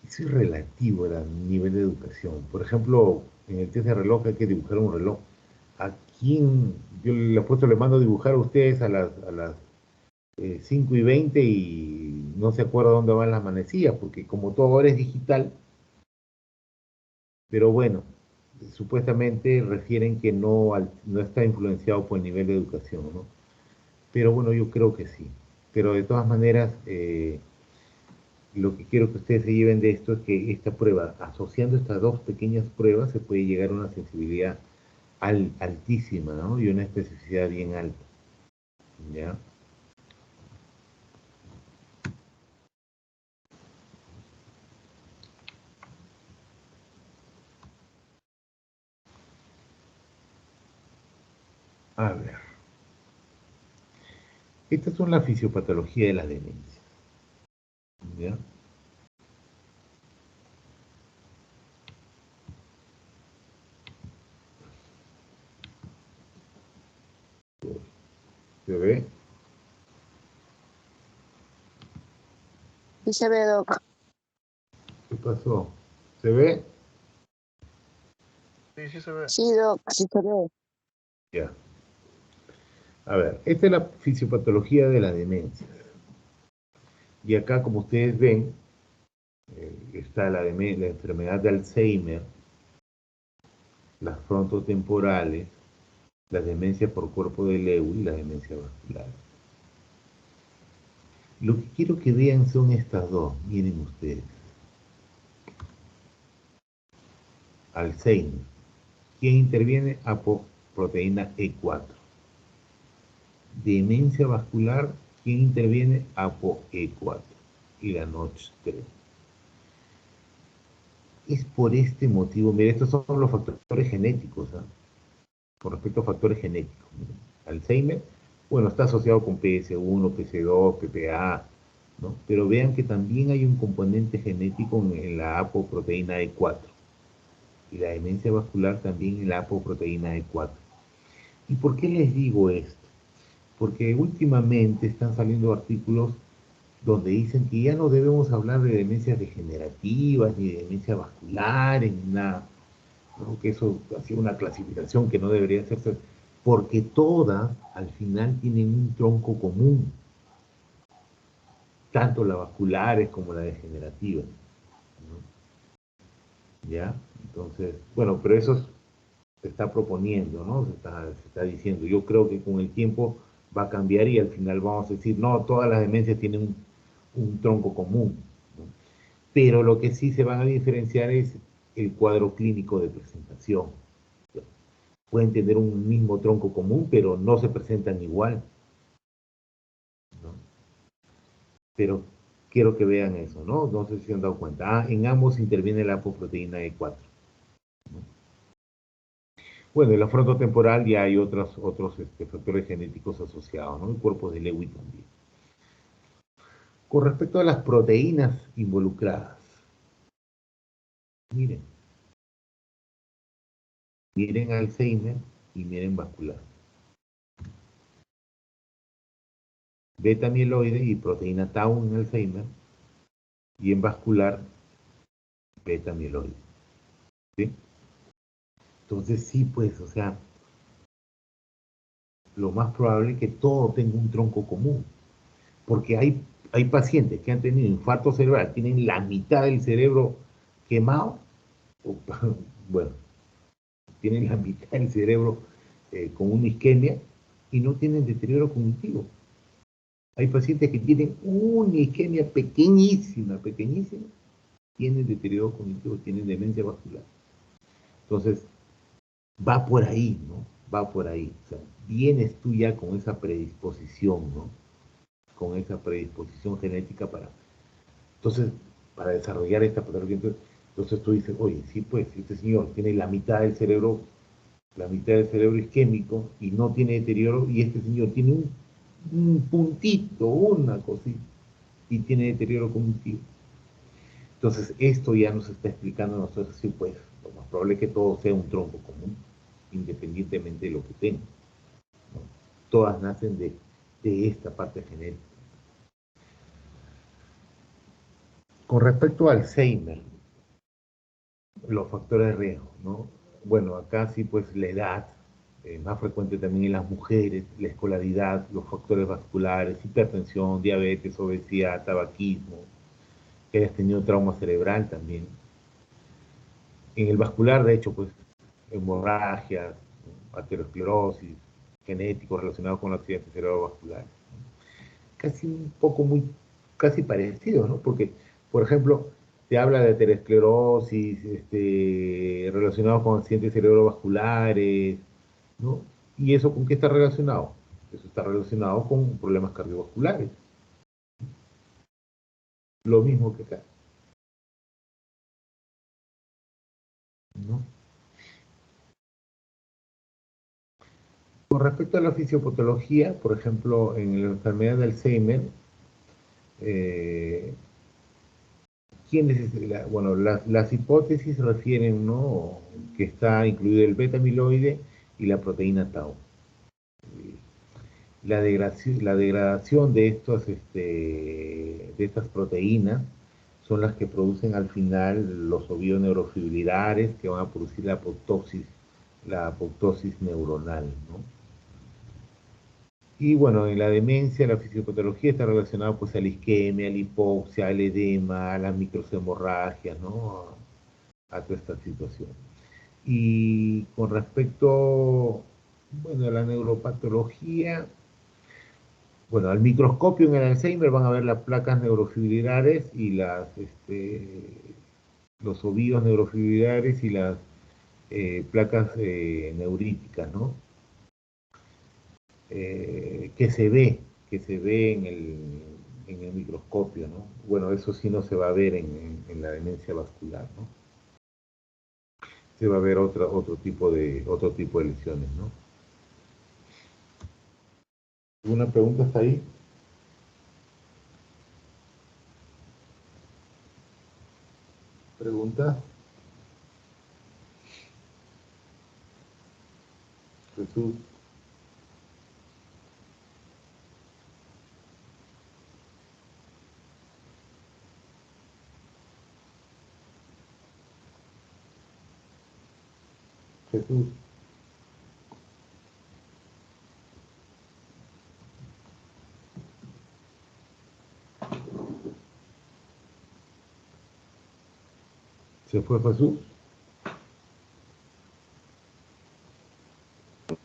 Speaker 1: Eso es relativo al nivel de educación. Por ejemplo, en el test de reloj hay que dibujar un reloj. ¿A quién? Yo le mando a dibujar a ustedes a las 5:20 y no se acuerda dónde van las manecillas, porque como todo ahora es digital, pero bueno, supuestamente refieren que no está influenciado por el nivel de educación, ¿no? Pero bueno, yo creo que sí. Pero de todas maneras, lo que quiero que ustedes se lleven de esto es que esta prueba, asociando estas 2 pequeñas pruebas, se puede llegar a una sensibilidad altísima, ¿no? Y una especificidad bien alta, ¿ya? A ver. Estas son la fisiopatología de la demencia, ¿ya? ¿Se ve?
Speaker 4: Sí se ve, doc.
Speaker 1: ¿Qué pasó? ¿Se ve?
Speaker 2: Sí, sí se ve.
Speaker 4: Sí, doc, sí se ve.
Speaker 1: Ya. A ver, esta es la fisiopatología de la demencia. Y acá, como ustedes ven, está la enfermedad de Alzheimer, las frontotemporales, las demencias por cuerpo de Lewy y la demencia vascular. Lo que quiero que vean son estas dos, miren ustedes. Alzheimer. ¿Quién interviene? Apoproteína E4. Demencia vascular. ¿Quién interviene? ApoE4 y la NOTCH3. Es por este motivo, mire, estos son los factores genéticos, ¿eh? Con respecto a factores genéticos. Alzheimer, bueno, está asociado con PS1, PS2, PPA, ¿no? Pero vean que también hay un componente genético en la apoproteína E4 y la demencia vascular también en la apoproteína E4. ¿Y por qué les digo esto? Porque últimamente están saliendo artículos donde dicen que ya no debemos hablar de demencias degenerativas, ni de demencias vasculares, ni nada. ¿No? Que eso ha sido una clasificación que no debería hacerse, porque todas al final tienen un tronco común, tanto las vasculares como las degenerativas, ¿no? ¿Ya? Entonces, bueno, pero eso se está proponiendo, ¿no? Se está diciendo. Yo creo que con el tiempo va a cambiar y al final vamos a decir, no, todas las demencias tienen un tronco común, ¿no? Pero lo que sí se van a diferenciar es el cuadro clínico de presentación. Pueden tener un mismo tronco común, pero no se presentan igual, ¿no? Pero quiero que vean eso, ¿no? No sé si se han dado cuenta. En ambos interviene la apoproteína E4, ¿no? Bueno, en la frontotemporal ya hay otros factores genéticos asociados, ¿no? El cuerpo de Lewy también. Con respecto a las proteínas involucradas, miren Alzheimer y miren vascular. Beta amiloide y proteína tau en Alzheimer y en vascular beta amiloide. ¿Sí? Entonces sí, pues, o sea, lo más probable es que todo tenga un tronco común, porque hay pacientes que han tenido infarto cerebral, tienen la mitad del cerebro quemado, bueno, tienen la mitad del cerebro con una isquemia y no tienen deterioro cognitivo. Hay pacientes que tienen una isquemia pequeñísima, tienen deterioro cognitivo, tienen demencia vascular. Entonces, va por ahí, ¿no? Va por ahí. O sea, vienes tú ya con esa predisposición, ¿no? Con esa predisposición genética para desarrollar esta patología. Entonces tú dices, oye, sí, pues, este señor tiene la mitad del cerebro isquémico y no tiene deterioro, y este señor tiene un puntito, una cosita, y tiene deterioro cognitivo. Entonces, esto ya nos está explicando a nosotros, sí, pues, lo más probable es que todo sea un tronco común, independientemente de lo que tenga, ¿no? Todas nacen de esta parte genética. Con respecto al Alzheimer, los factores de riesgo, ¿no? Bueno, acá sí, pues, la edad, más frecuente también en las mujeres, la escolaridad, los factores vasculares, hipertensión, diabetes, obesidad, tabaquismo, que hayas tenido trauma cerebral también. En el vascular, de hecho, pues, hemorragias, aterosclerosis, genéticos relacionados con accidentes cerebrovasculares. Casi parecido, ¿no? Porque, por ejemplo, te habla de aterosclerosis, relacionados con accidentes cerebrovasculares, ¿no? ¿Y eso con qué está relacionado? Eso está relacionado con problemas cardiovasculares. Lo mismo que acá, ¿no? Con respecto a la fisiopatología, por ejemplo, en la enfermedad de Alzheimer, bueno, las hipótesis refieren, ¿no?, que está incluido el beta amiloide y la proteína tau. La degradación de estas proteínas son las que producen al final los ovioneurofibrilares que van a producir la apoptosis neuronal, ¿no? Y bueno, en la demencia, la fisiopatología está relacionada pues a la isquemia, a la hipoxia, al edema, a las microhemorragias, ¿no? A toda esta situación. Y con respecto, bueno, a la neuropatología, bueno, al microscopio en el Alzheimer van a ver las placas neurofibrilares y los ovíos neurofibrilares y las placas neuríticas, ¿no? Que se ve en el microscopio, ¿no? Bueno, eso sí no se va a ver en la demencia vascular, ¿no? Se va a ver otro tipo de lesiones, ¿no? ¿Alguna pregunta hasta ahí? ¿Preguntas? Jesús. Jesús. ¿Se fue Jesús?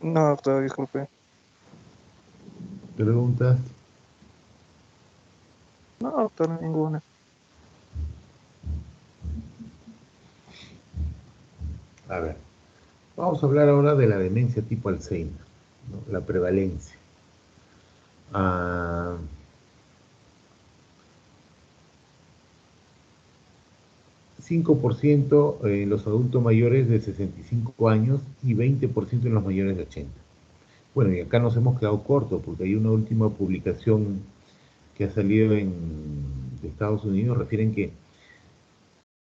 Speaker 2: No, doctor, disculpe.
Speaker 1: ¿Preguntas?
Speaker 2: No, doctor, ninguna.
Speaker 1: A ver, vamos a hablar ahora de la demencia tipo Alzheimer, ¿no? La prevalencia. Ah, 5% en los adultos mayores de 65 años y 20% en los mayores de 80. Bueno, y acá nos hemos quedado cortos porque hay una última publicación que ha salido de Estados Unidos, refieren que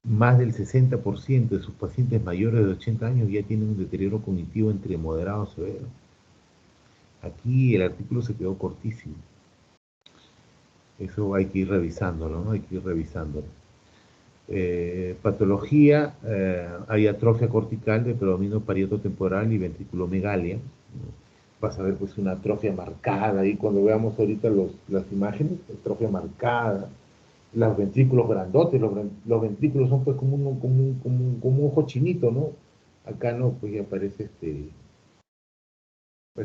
Speaker 1: más del 60% de sus pacientes mayores de 80 años ya tienen un deterioro cognitivo entre moderado a severo. Aquí el artículo se quedó cortísimo. Eso hay que ir revisándolo, ¿no? Hay que ir revisándolo. Patología, hay atrofia cortical de predominio parieto-temporal y ventriculomegalia. Vas a ver pues una atrofia marcada ahí cuando veamos ahorita las imágenes, atrofia marcada, los ventrículos grandotes, los ventrículos son pues como un ojo chinito, ¿no? Acá no, pues ya parece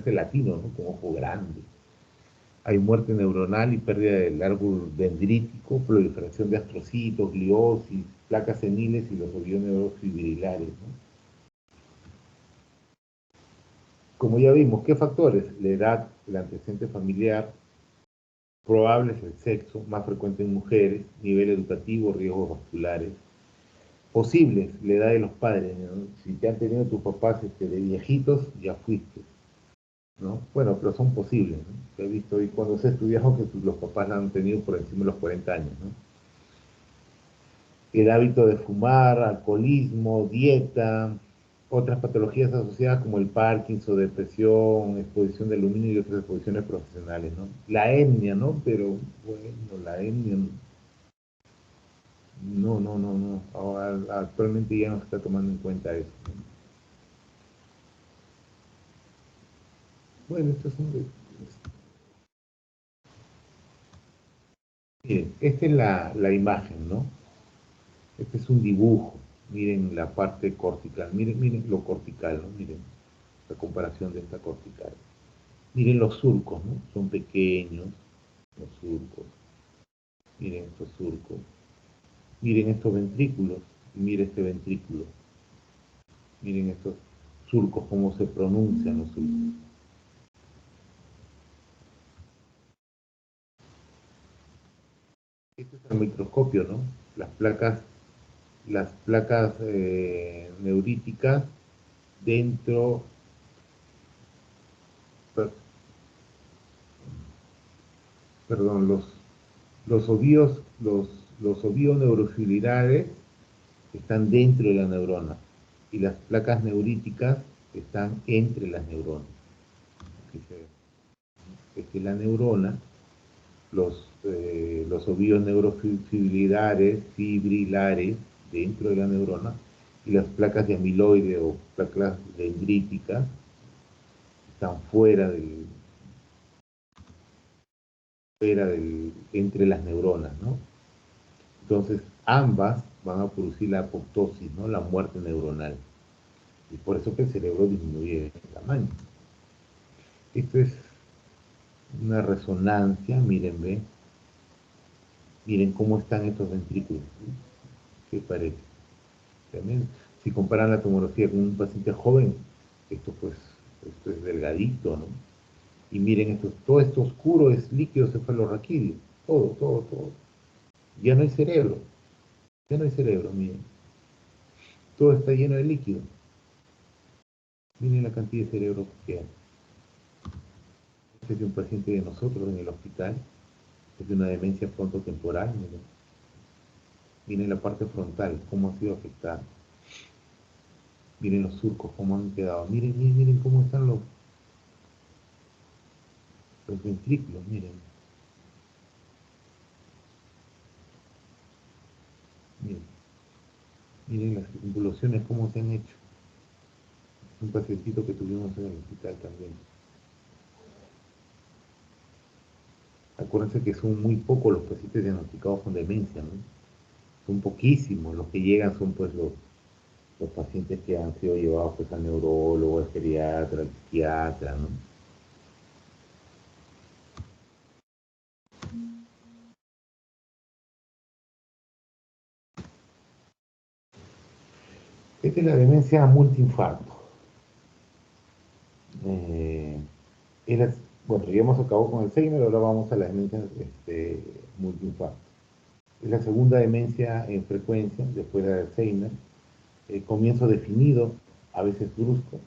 Speaker 1: latino, ¿no? Con ojo grande. Hay muerte neuronal y pérdida del árbol dendrítico, proliferación de astrocitos, gliosis, placas seniles y los ovioneuros fibrilares, ¿no? Como ya vimos, ¿qué factores? La edad, el antecedente familiar, probable es el sexo, más frecuente en mujeres, nivel educativo, riesgos vasculares. Posibles, la edad de los padres, ¿no? Si te han tenido tus papás de viejitos, ya fuiste, ¿no? Bueno, pero son posibles, ¿no? He visto hoy cuando se ha estudiado que los papás la han tenido por encima de los 40 años, ¿no? El hábito de fumar, alcoholismo, dieta, otras patologías asociadas como el Parkinson, depresión, exposición de aluminio y otras exposiciones profesionales, ¿no? La etnia, ¿no? Pero, bueno, la etnia, no. Ahora, actualmente ya no se está tomando en cuenta eso, ¿no? Bueno, estos son Miren, esta es la imagen, ¿no? Este es un dibujo. Miren la parte cortical. Miren lo cortical, ¿no? Miren la comparación de esta cortical. Miren los surcos, ¿no? Son pequeños los surcos. Miren estos surcos. Miren estos ventrículos. Y miren este ventrículo. Miren estos surcos, cómo se pronuncian los surcos. Este es el microscopio, ¿no? Las placas neuríticas dentro, perdón, los ovíos neurofibrilares están dentro de la neurona y las placas neuríticas están entre las neuronas. Es que la neurona, los ovíos neurofibrilares, dentro de la neurona, y las placas de amiloide o placas dendríticas están entre las neuronas, ¿no? Entonces, ambas van a producir la apoptosis, ¿no? La muerte neuronal. Y por eso que el cerebro disminuye de tamaño. Esto es una resonancia, miren, ¿ve? Miren cómo están estos ventrículos. ¿Qué parece? También, si comparan la tomografía con un paciente joven, esto pues, esto es delgadito, ¿no? Y miren, todo esto oscuro es líquido cefalorraquídeo. Todo, todo, todo. Ya no hay cerebro. Ya no hay cerebro, miren. Todo está lleno de líquido. Miren la cantidad de cerebro que hay. Este es de un paciente de nosotros en el hospital. Es de una demencia frontotemporal, miren. Miren la parte frontal, cómo ha sido afectada. Miren los surcos, cómo han quedado. Miren, miren, miren cómo están los ventrículos, miren. Miren. Miren las involuciones, cómo se han hecho. Un pacientito que tuvimos en el hospital también. Acuérdense que son muy pocos los pacientes diagnosticados con demencia, ¿no? Son poquísimos. Los que llegan son pues los pacientes que han sido llevados pues al neurólogo, al geriatra, al psiquiatra, ¿no? Esta es la demencia multiinfarto. Bueno, ya hemos acabado con Alzheimer, ahora vamos a la demencia multiinfarto. Es la segunda demencia en frecuencia después de Alzheimer. Comienzo definido, a veces brusco.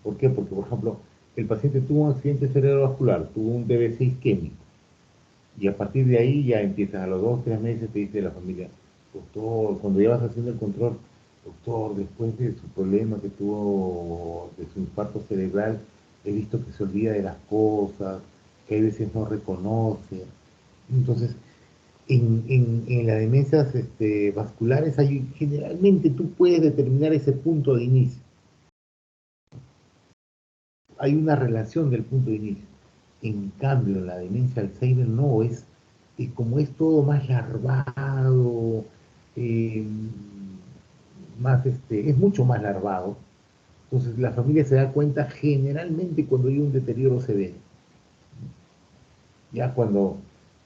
Speaker 1: ¿Por qué? Porque, por ejemplo, el paciente tuvo un accidente cerebrovascular, tuvo un DB6 isquémico, y a partir de ahí ya empiezan a los 2 o 3 meses, te dice la familia, doctor, cuando ya vas haciendo el control, doctor, después de su problema que tuvo, de su infarto cerebral, he visto que se olvida de las cosas, que a veces no reconoce. Entonces, en las demencias vasculares, generalmente tú puedes determinar ese punto de inicio. Hay una relación del punto de inicio. En cambio, en la demencia Alzheimer no, como es todo más larvado, eh, es mucho más larvado. Entonces la familia se da cuenta generalmente cuando hay un deterioro severo. Ya cuando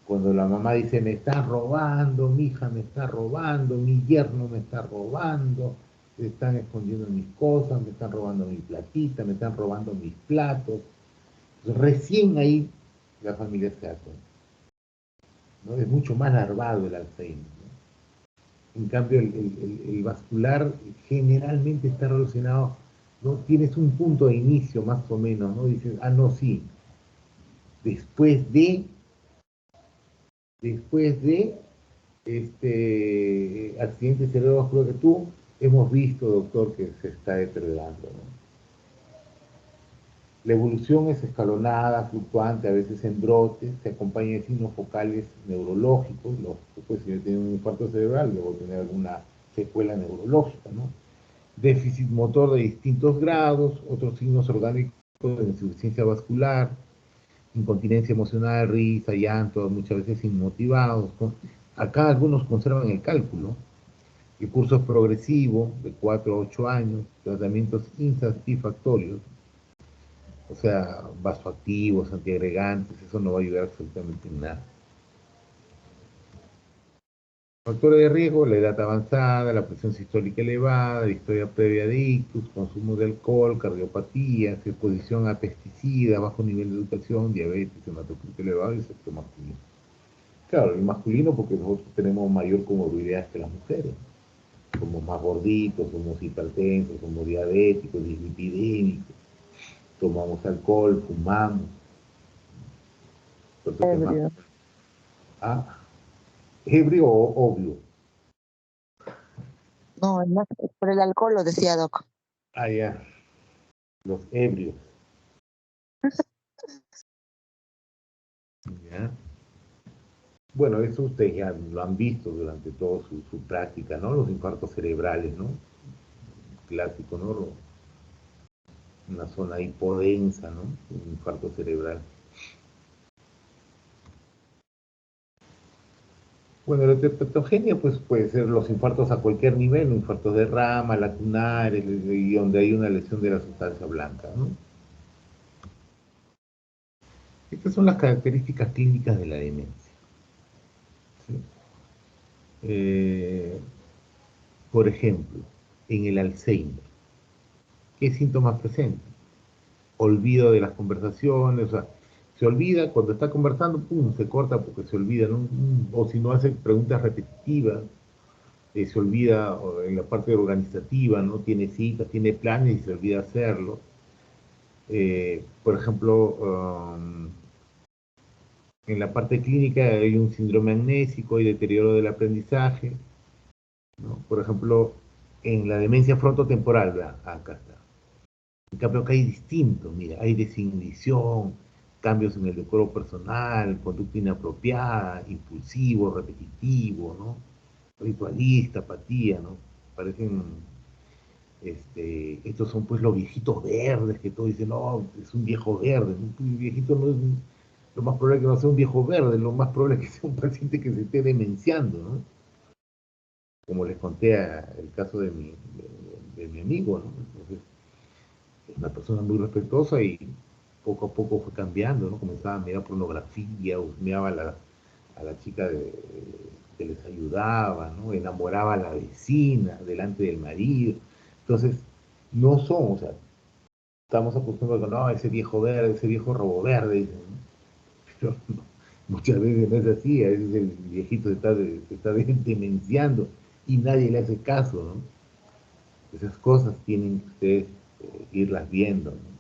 Speaker 1: la mamá dice, me está robando, mi hija me está robando, mi yerno me está robando, se están escondiendo mis cosas, me están robando mi platita, me están robando mis platos. Entonces, recién ahí la familia se da cuenta, ¿no? Es mucho más larvado el Alzheimer, ¿no? En cambio, el vascular generalmente está relacionado, ¿no? Tienes un punto de inicio más o menos, ¿no? Dices, no, sí, después de accidente cerebrovascular que tuvo, hemos visto, doctor, que se está deteriorando, ¿no? La evolución es escalonada, fluctuante, a veces en brotes, se acompaña de signos focales neurológicos, pues si yo tengo un infarto cerebral, debo tener alguna secuela neurológica, ¿no? Déficit motor de distintos grados, otros signos orgánicos de insuficiencia vascular, incontinencia emocional, risa, llanto, muchas veces inmotivados. Acá algunos conservan el cálculo. El curso es progresivo, de 4 a 8 años, tratamientos insatisfactorios, o sea, vasoactivos, antiagregantes, eso no va a ayudar absolutamente en nada. Factores de riesgo, la edad avanzada, la presión sistólica elevada, la historia previa de ictus, consumo de alcohol, cardiopatías, exposición a pesticidas, bajo nivel de educación, diabetes, hematocrito elevado y sexo masculino. Claro, el masculino porque nosotros tenemos mayor comorbilidad que las mujeres. Somos más gorditos, somos hipertensos, somos diabéticos, dislipidémicos, tomamos alcohol, fumamos. Por eso que es más...
Speaker 4: Ebrio.
Speaker 1: Ah, ebrio o obvio.
Speaker 4: No, es más, por el alcohol lo decía Doc.
Speaker 1: Ah, ya. Los ebrios. ¿Ya? Bueno, eso ustedes ya lo han visto durante toda su práctica, ¿no? Los infartos cerebrales, ¿no? Clásico, ¿no? Una zona hipodensa, ¿no? Un infarto cerebral. Bueno, la teratogenia pues puede ser los infartos a cualquier nivel, los infartos de rama, lacunares, y donde hay una lesión de la sustancia blanca, ¿no? Estas son las características clínicas de la demencia. ¿Sí? Por ejemplo, en el Alzheimer, ¿qué síntomas presentan? Olvido de las conversaciones, o sea, se olvida cuando está conversando, pum, se corta porque se olvida, ¿no? O si no hace preguntas repetitivas, se olvida en la parte organizativa, ¿no? Tiene citas, tiene planes y se olvida hacerlo. Por ejemplo, en la parte clínica hay un síndrome amnésico y deterioro del aprendizaje, ¿no? Por ejemplo, en la demencia frontotemporal, ¿verdad? Acá está. En cambio, acá hay distinto, mira, hay desinhibición, cambios en el decoro personal, conducta inapropiada, impulsivo, repetitivo, ¿no? Ritualista, apatía, ¿no? Parecen, estos son pues los viejitos verdes que todos dicen, no, es un viejo verde, ¿no? Un viejito no es, lo más probable es que no sea un viejo verde, lo más probable es que sea un paciente que se esté demenciando, ¿no? Como les conté el caso de mi amigo, ¿no? Entonces, es una persona muy respetuosa y poco a poco fue cambiando, ¿no? Comenzaba a mirar pornografía, husmeaba a la chica que les ayudaba, ¿no? Enamoraba a la vecina delante del marido. Entonces, no son, o sea, estamos acostumbrados a, no, ese viejo verde, ese viejo robo verde, dicen, ¿no? Pero no, muchas veces no es así, a veces el viejito se está demenciando y nadie le hace caso, ¿no? Esas cosas tienen que ustedes irlas viendo, ¿no?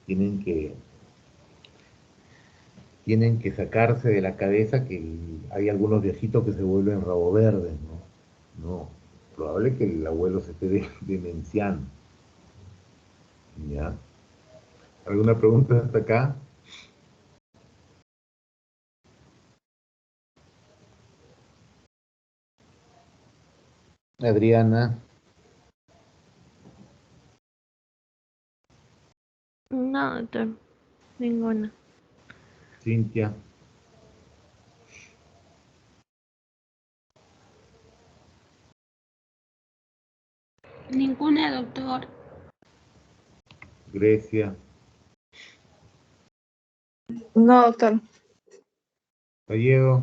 Speaker 1: Tienen que, tienen que sacarse de la cabeza que hay algunos viejitos que se vuelven rabo verdes, ¿no? No, probable que el abuelo se esté demenciando, ¿ya? ¿Alguna pregunta hasta acá? Adriana,
Speaker 3: No, doctor, ninguna.
Speaker 1: Cintia,
Speaker 5: Ninguna, doctor.
Speaker 1: Grecia,
Speaker 3: No, doctor.
Speaker 1: Gallego,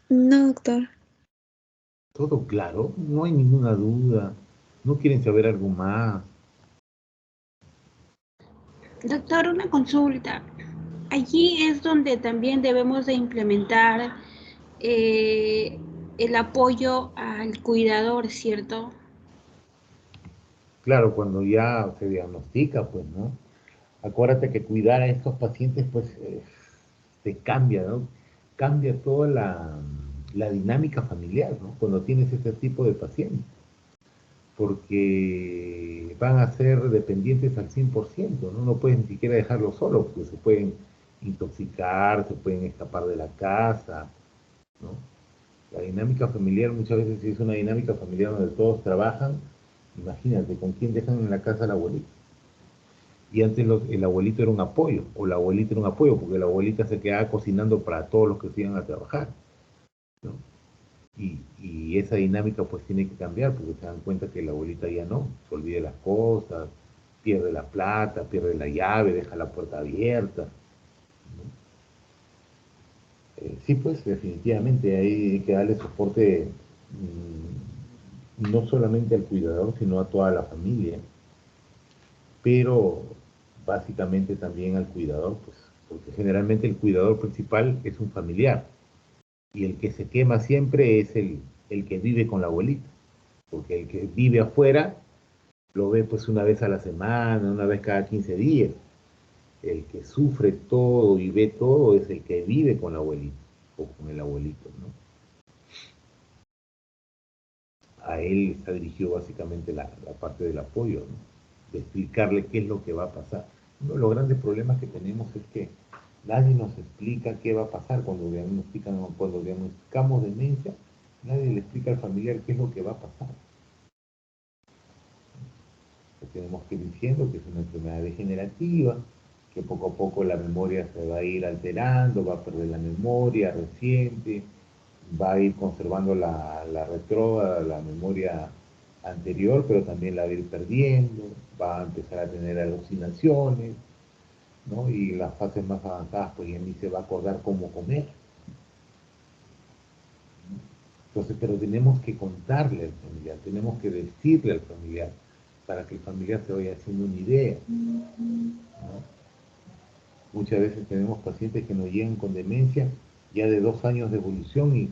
Speaker 3: No, doctor.
Speaker 1: todo claro, no hay ninguna duda, no quieren saber algo más.
Speaker 5: Doctor, una consulta. Allí es donde también debemos de implementar eh, el apoyo al cuidador, ¿cierto?
Speaker 1: Claro, cuando ya se diagnostica, pues, ¿no? Acuérdate que cuidar a estos pacientes, pues, te cambia, ¿no? Cambia toda la dinámica familiar, ¿no? Cuando tienes este tipo de pacientes, porque van a ser dependientes al 100%, ¿no? No puedes ni siquiera dejarlos solos, porque se pueden intoxicar, se pueden escapar de la casa, ¿no? La dinámica familiar muchas veces si es una dinámica familiar donde todos trabajan, imagínate, ¿con quién dejan en la casa al abuelito? Y antes el abuelito era un apoyo, o la abuelita era un apoyo, porque la abuelita se quedaba cocinando para todos los que se iban a trabajar, ¿no? Y esa dinámica pues tiene que cambiar, porque se dan cuenta que la abuelita ya no, se olvida las cosas, pierde la plata, pierde la llave, deja la puerta abierta, ¿no? Sí, pues definitivamente hay que darle soporte no solamente al cuidador, sino a toda la familia, pero básicamente también al cuidador, pues, porque generalmente el cuidador principal es un familiar y el que se quema siempre es el que vive con la abuelita, porque el que vive afuera lo ve pues una vez a la semana, una vez cada 15 días. El que sufre todo y ve todo es el que vive con la abuelita o con el abuelito, ¿no? A él está dirigido básicamente la parte del apoyo, ¿no? De explicarle qué es lo que va a pasar. Uno de los grandes problemas que tenemos es que nadie nos explica qué va a pasar cuando diagnosticamos demencia, nadie le explica al familiar qué es lo que va a pasar. Le tenemos que ir diciendo que es una enfermedad degenerativa, que poco a poco la memoria se va a ir alterando, va a perder la memoria reciente, va a ir conservando la retrógrada, la memoria anterior, pero también la va a ir perdiendo, va a empezar a tener alucinaciones, ¿no? Y las fases más avanzadas, pues ya ni se va a acordar cómo comer. Entonces, pero tenemos que contarle al familiar, tenemos que decirle al familiar, para que el familiar se vaya haciendo una idea, ¿no? Muchas veces tenemos pacientes que nos llegan con demencia ya de 2 años de evolución y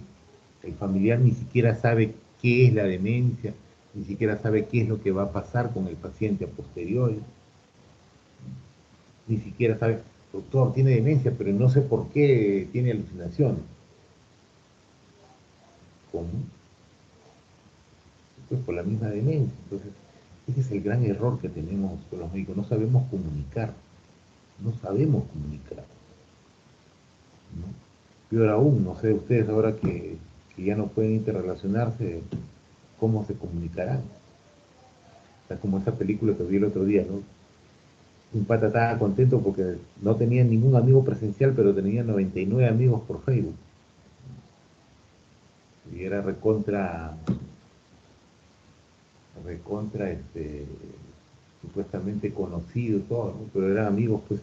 Speaker 1: el familiar ni siquiera sabe qué es la demencia, ni siquiera sabe qué es lo que va a pasar con el paciente a posteriori, ni siquiera sabe, doctor, tiene demencia, pero no sé por qué tiene alucinaciones. ¿Cómo? Pues por la misma demencia. Entonces, ese es el gran error que tenemos con los médicos, no sabemos comunicar, no sabemos comunicar, ¿no? Peor aún, no sé, ustedes ahora que ya no pueden interrelacionarse, ¿cómo se comunicarán? O sea, como esa película que vi el otro día, ¿no? Un pata estaba contento porque no tenía ningún amigo presencial, pero tenía 99 amigos por Facebook. Y era recontra, supuestamente conocido y todo, ¿no? Pero eran amigos, pues,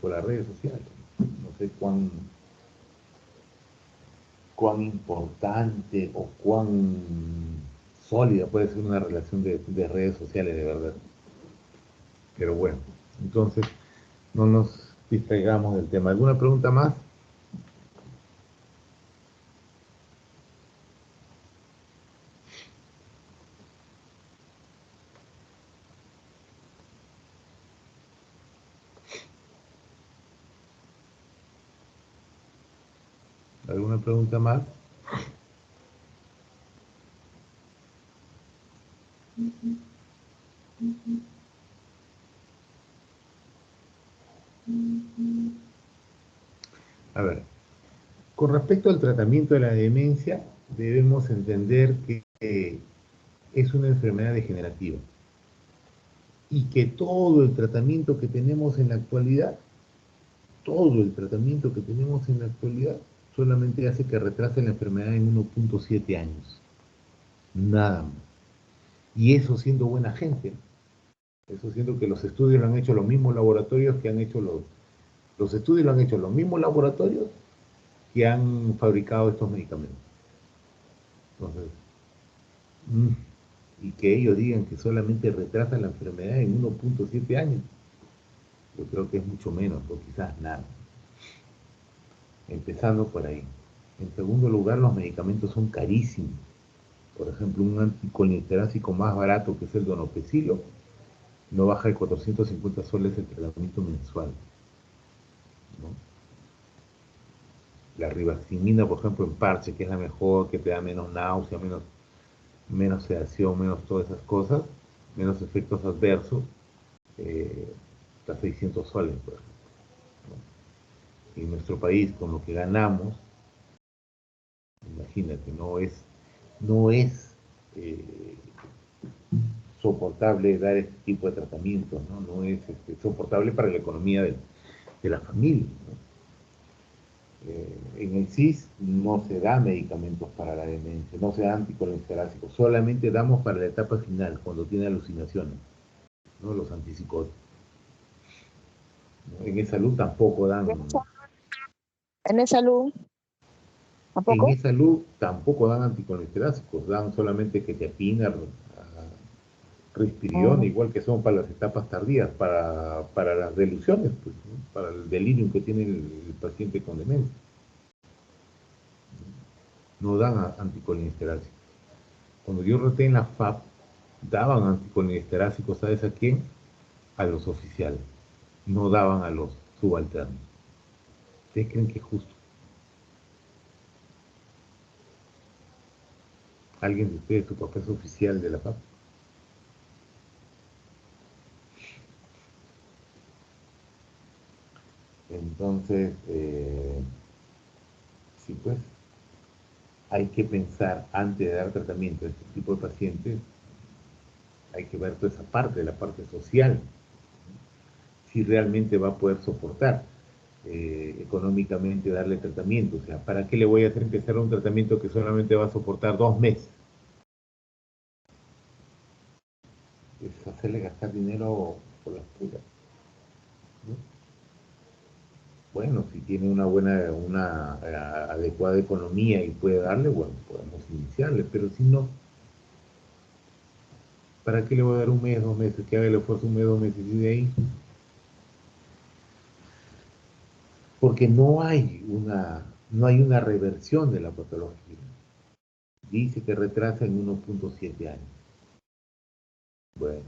Speaker 1: por las redes sociales. No sé cuán importante o cuán sólida puede ser una relación de redes sociales, de verdad. Pero bueno, entonces no nos distraigamos del tema. ¿Alguna pregunta más? ¿Alguna pregunta más? A ver, con respecto al tratamiento de la demencia, debemos entender que es una enfermedad degenerativa y que todo el tratamiento que tenemos en la actualidad, todo el tratamiento que tenemos en la actualidad, solamente hace que retrase la enfermedad en 1.7 años. Nada más. Y eso siendo buena gente. Eso siendo que los estudios lo han hecho los mismos laboratorios que han hecho los estudios lo han hecho los mismos laboratorios que han fabricado estos medicamentos. Entonces, y que ellos digan que solamente retrasa la enfermedad en 1.7 años, yo creo que es mucho menos, o quizás nada. Empezando por ahí. En segundo lugar, los medicamentos son carísimos. Por ejemplo, un anticolinesterásico más barato, que es el donopecilo, no baja de 450 soles el tratamiento mensual, ¿no? La rivastigmina, por ejemplo, en parche, que es la mejor, que te da menos náusea, menos sedación, menos todas esas cosas, menos efectos adversos, está 600 soles, por ejemplo, ¿no? En nuestro país, con lo que ganamos, imagínate, no es soportable dar este tipo de tratamiento, ¿no? No es soportable para la economía de la familia, ¿no? En el CIS no se da medicamentos para la demencia, no se da anticolinsterásicos, solamente damos para la etapa final, cuando tiene alucinaciones, ¿no? Los antipsicóticos, ¿no? En E-Salud tampoco dan.
Speaker 4: En E-Salud,
Speaker 1: En
Speaker 4: ¿tampoco?
Speaker 1: E-Salud tampoco dan anticolinsterásicos, dan solamente quetiapina, risperidona, igual que son para las etapas tardías, para las delusiones, pues, ¿no? Para el delirium que tiene el paciente con demencia. No dan anticolinsterásicos. Cuando yo roté en la FAP, daban anticolinsterásicos, ¿sabes a quién? A los oficiales. No daban a los subalternos. ¿Ustedes creen que es justo? ¿Alguien de ustedes, su papá es oficial de la FAP? Entonces, sí, pues, hay que pensar antes de dar tratamiento a este tipo de pacientes, hay que ver toda esa parte, la parte social. si realmente va a poder soportar económicamente darle tratamiento. O sea, ¿para qué le voy a hacer empezar un tratamiento que solamente va a soportar 2 meses? Es hacerle gastar dinero por las puras, ¿no? Bueno, si tiene una adecuada economía y puede darle, bueno, podemos iniciarle, pero si no, ¿para qué le voy a dar 1 mes, 2 meses? Que haga el esfuerzo 1 mes, 2 meses y de ahí. Porque no hay una reversión de la patología. Dice que retrasa en 1.7 años. Bueno,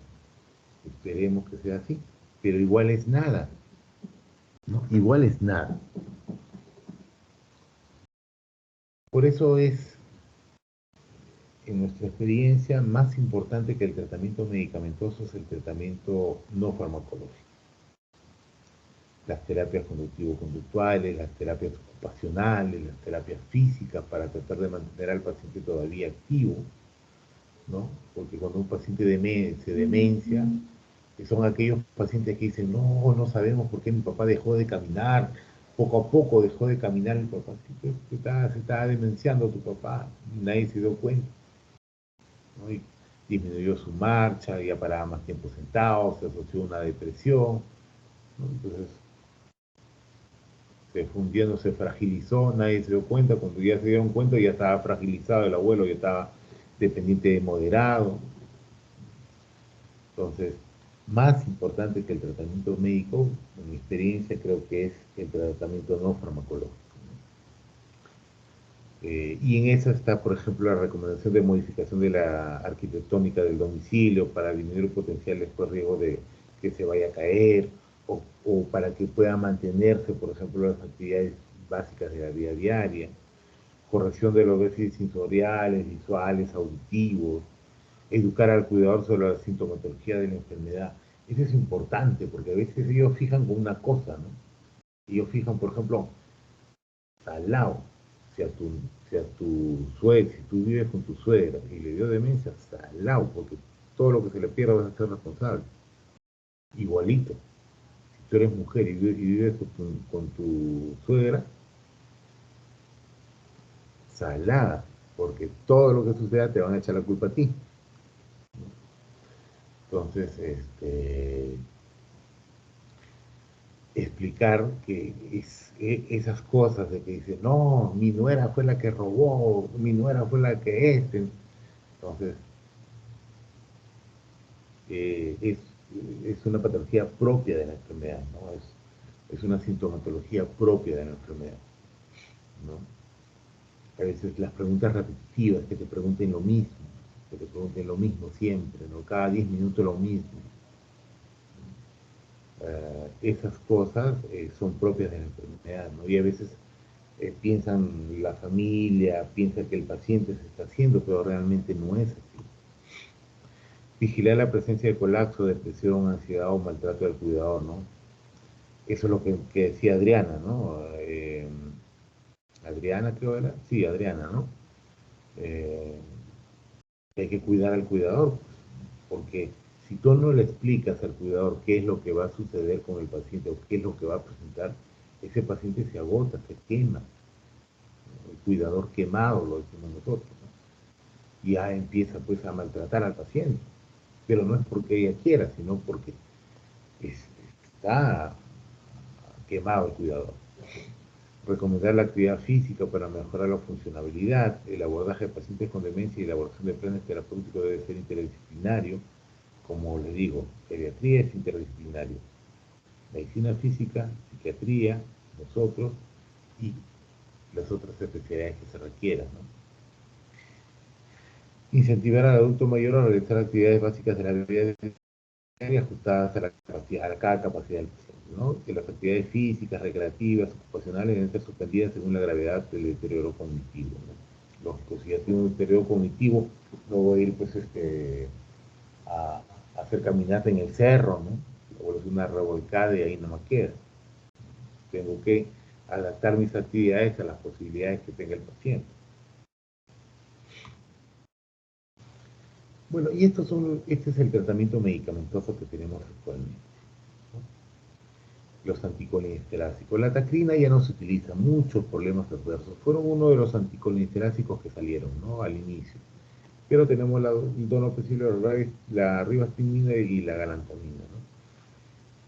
Speaker 1: esperemos que sea así, pero igual es nada, ¿no? Igual es nada. Por eso es, en nuestra experiencia, más importante que el tratamiento medicamentoso es el tratamiento no farmacológico. Las terapias conductivo-conductuales, las terapias ocupacionales, las terapias físicas para tratar de mantener al paciente todavía activo, ¿no? Porque cuando un paciente se demencia, que son aquellos pacientes que dicen, no, no sabemos por qué mi papá dejó de caminar, poco a poco dejó de caminar el papá, sí, pues, se estaba demenciando tu papá, nadie se dio cuenta, ¿no? Y disminuyó su marcha, ya paraba más tiempo sentado, se asoció a una depresión, ¿no? Entonces se fundiendo, se fragilizó, nadie se dio cuenta, cuando ya se dieron cuenta ya estaba fragilizado el abuelo, ya estaba dependiente de moderado. Entonces, más importante que el tratamiento médico, en mi experiencia, creo que es el tratamiento no farmacológico. Y en esa está, por ejemplo, la recomendación de modificación de la arquitectónica del domicilio para disminuir potenciales riesgos de que se vaya a caer o para que pueda mantenerse, por ejemplo, las actividades básicas de la vida diaria, corrección de los déficits sensoriales, visuales, auditivos, educar al cuidador sobre la sintomatología de la enfermedad. Eso es importante porque a veces ellos fijan con una cosa, ¿no? Ellos fijan, por ejemplo, al lado, si tú vives con tu suegra y le dio demencia, al lado, porque todo lo que se le pierda vas a ser responsable. Igualito, si tú eres mujer y vives con tu suegra, salada, porque todo lo que suceda te van a echar la culpa a ti. Entonces, explicar que esas cosas de que dice, no, mi nuera fue la que robó, mi nuera fue la que entonces es una patología propia de la enfermedad, ¿no? Es una sintomatología propia de la enfermedad, ¿no? A veces las preguntas repetitivas, que te pregunten lo mismo, siempre, ¿no? Cada 10 minutos lo mismo. Esas cosas son propias de la enfermedad, ¿no? Y a veces piensan la familia, piensa que el paciente se está haciendo, pero realmente no es así. Vigilar la presencia de colapso, depresión, ansiedad o maltrato del cuidador, ¿no? Eso es lo que decía Adriana, ¿no? Adriana creo era, sí, Adriana, ¿no? Hay que cuidar al cuidador, porque si tú no le explicas al cuidador qué es lo que va a suceder con el paciente o qué es lo que va a presentar, ese paciente se agota, se quema. El cuidador quemado, lo decimos nosotros, ¿no? Y ya empieza pues a maltratar al paciente. Pero no es porque ella quiera, sino porque está quemado el cuidador. Recomendar la actividad física para mejorar la funcionabilidad. El abordaje de pacientes con demencia y la elaboración de planes terapéuticos debe ser interdisciplinario. Como les digo, pediatría es interdisciplinario. Medicina física, psiquiatría, nosotros y las otras especialidades que se requieran, ¿no? Incentivar al adulto mayor a realizar actividades básicas de la vida diaria ajustadas a cada capacidad del paciente, ¿no? Que las actividades físicas, recreativas, ocupacionales deben ser suspendidas según la gravedad del deterioro cognitivo, ¿no? Lógico, si ya tiene un deterioro cognitivo, no voy a ir pues a hacer caminata en el cerro, ¿no? O es una revolcada y ahí no me queda. Tengo que adaptar mis actividades a las posibilidades que tenga el paciente. Bueno, y este es el tratamiento medicamentoso que tenemos actualmente, ¿no? los anticolinesterácicos. La tacrina ya no se utiliza, muchos problemas adversos. Fueron uno de los anticolinesterácicos que salieron, ¿no? Al inicio. Pero tenemos el donopecilo, la ribastimina y la galantamina, ¿no?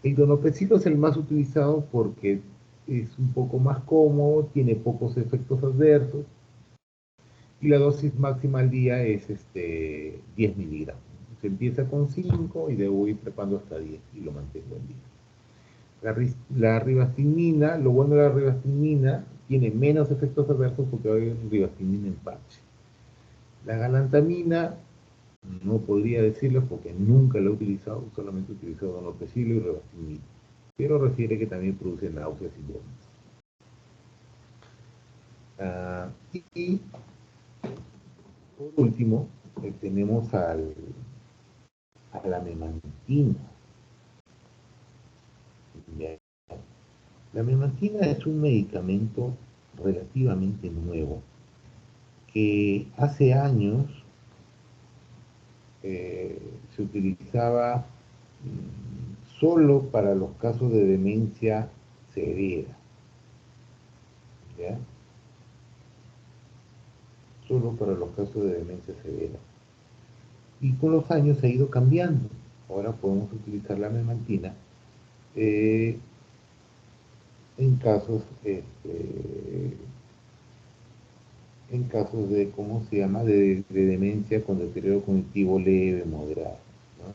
Speaker 1: El donopecilo es el más utilizado porque es un poco más cómodo, tiene pocos efectos adversos y la dosis máxima al día es 10 miligramos. Se empieza con 5 y debo ir trepando hasta 10 y lo mantengo en día. La ribastimina, lo bueno de la ribastimina, tiene menos efectos adversos porque hay ribastimina en parche. La galantamina, no podría decirlo porque nunca la he utilizado, solamente he utilizado donopecilo y ribastimina, pero refiere que también produce náuseas y vómitos. Y por último, tenemos a la memantina. La memantina es un medicamento relativamente nuevo que hace años se utilizaba solo para los casos de demencia severa, ¿ya? Solo para los casos de demencia severa. Y con los años se ha ido cambiando. Ahora podemos utilizar la memantina en casos de, ¿cómo se llama?, de demencia con deterioro cognitivo leve, moderado, ¿no?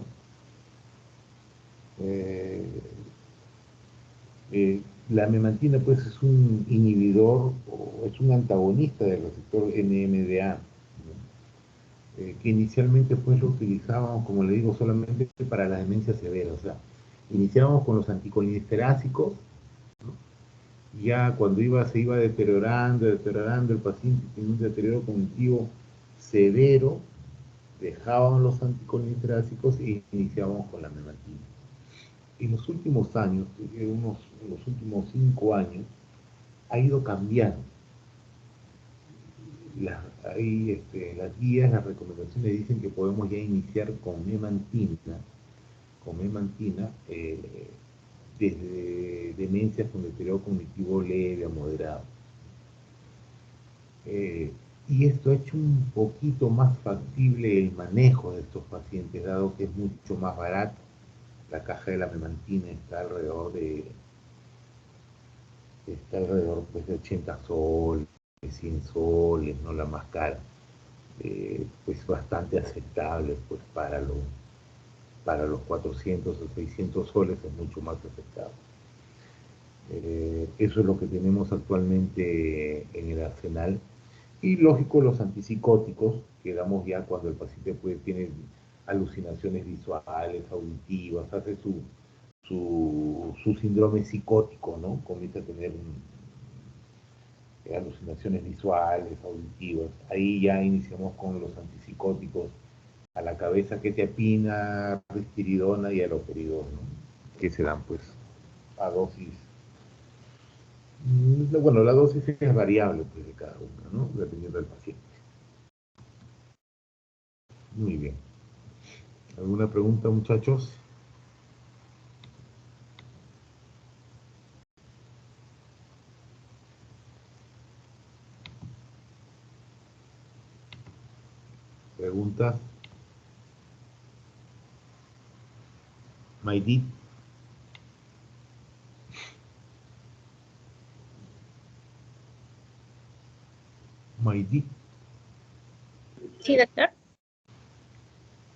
Speaker 1: La memantina, pues, es un inhibidor o es un antagonista del receptor NMDA, ¿no? Que inicialmente, pues, lo utilizábamos, como le digo, solamente para la demencia severa. O sea, iniciábamos con los anticolinesterácicos, ¿no? Ya cuando se iba deteriorando, el paciente tiene un deterioro cognitivo severo, dejábamos los anticolinesterácicos e iniciábamos con la memantina. En los últimos años, en los últimos 5 años, ha ido cambiando. Las guías, las recomendaciones dicen que podemos ya iniciar con memantina, desde demencias con deterioro cognitivo leve a moderado. Y esto ha hecho un poquito más factible el manejo de estos pacientes, dado que es mucho más barato. La caja de la memantina está alrededor pues, de 80 soles, 100 soles, ¿no? La más cara. Pues bastante aceptable, pues para los 400 o 600 soles es mucho más aceptable. Eso es lo que tenemos actualmente en el arsenal. Y lógico, los antipsicóticos, que damos ya cuando el paciente tiene alucinaciones visuales, auditivas, hace su síndrome psicótico, ¿no? Comienza a tener alucinaciones visuales, auditivas. Ahí ya iniciamos con los antipsicóticos a la cabeza, quetiapina, risperidona y aloperidol, ¿no? Que se dan, pues, a dosis. Bueno, la dosis es variable, pues, de cada una, ¿no? Dependiendo del paciente. Muy bien. ¿Alguna pregunta, muchachos? ¿Preguntas? Maidit. Maidit.
Speaker 5: Sí, doctor.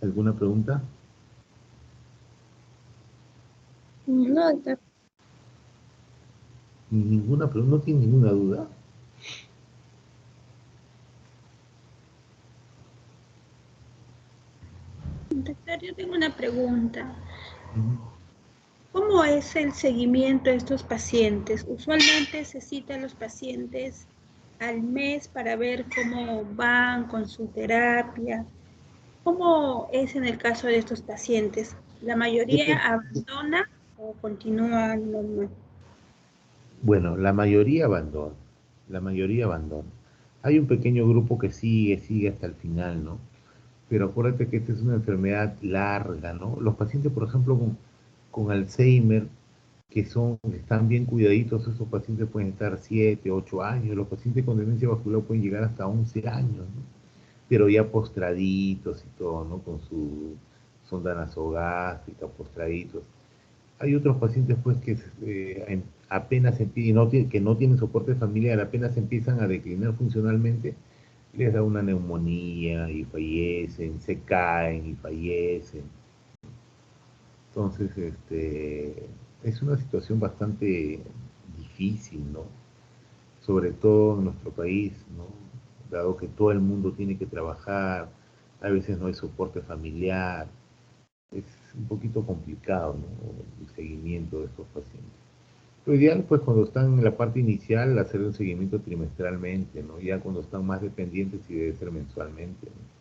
Speaker 1: ¿Alguna pregunta?
Speaker 5: No, doctor.
Speaker 1: ¿Ninguna pregunta? ¿No tiene ninguna duda?
Speaker 5: Doctor, yo tengo una pregunta. ¿Cómo es el seguimiento de estos pacientes? Usualmente se cita a los pacientes al mes para ver cómo van con su terapia. ¿Cómo es en el caso de estos pacientes? ¿La mayoría abandona o continúa normal?
Speaker 1: Bueno, la mayoría abandona. La mayoría abandona. Hay un pequeño grupo que sigue hasta el final, ¿no? Pero acuérdate que esta es una enfermedad larga, ¿no? Los pacientes, por ejemplo, con Alzheimer, que están bien cuidaditos, esos pacientes pueden estar 7, 8 años, los pacientes con demencia vascular pueden llegar hasta 11 años, ¿no? Pero ya postraditos y todo, ¿no? Con su sonda nasogástrica, postraditos. Hay otros pacientes pues que apenas que no tienen soporte familiar, apenas empiezan a declinar funcionalmente, les da una neumonía y fallecen, se caen y fallecen. Entonces, es una situación bastante difícil, ¿no? Sobre todo en nuestro país, ¿no? Dado que todo el mundo tiene que trabajar, a veces no hay soporte familiar, es un poquito complicado, ¿no? El seguimiento de estos pacientes. Lo ideal, pues, cuando están en la parte inicial, hacer un seguimiento trimestralmente, ¿no? Ya cuando están más dependientes, sí debe ser mensualmente, ¿no?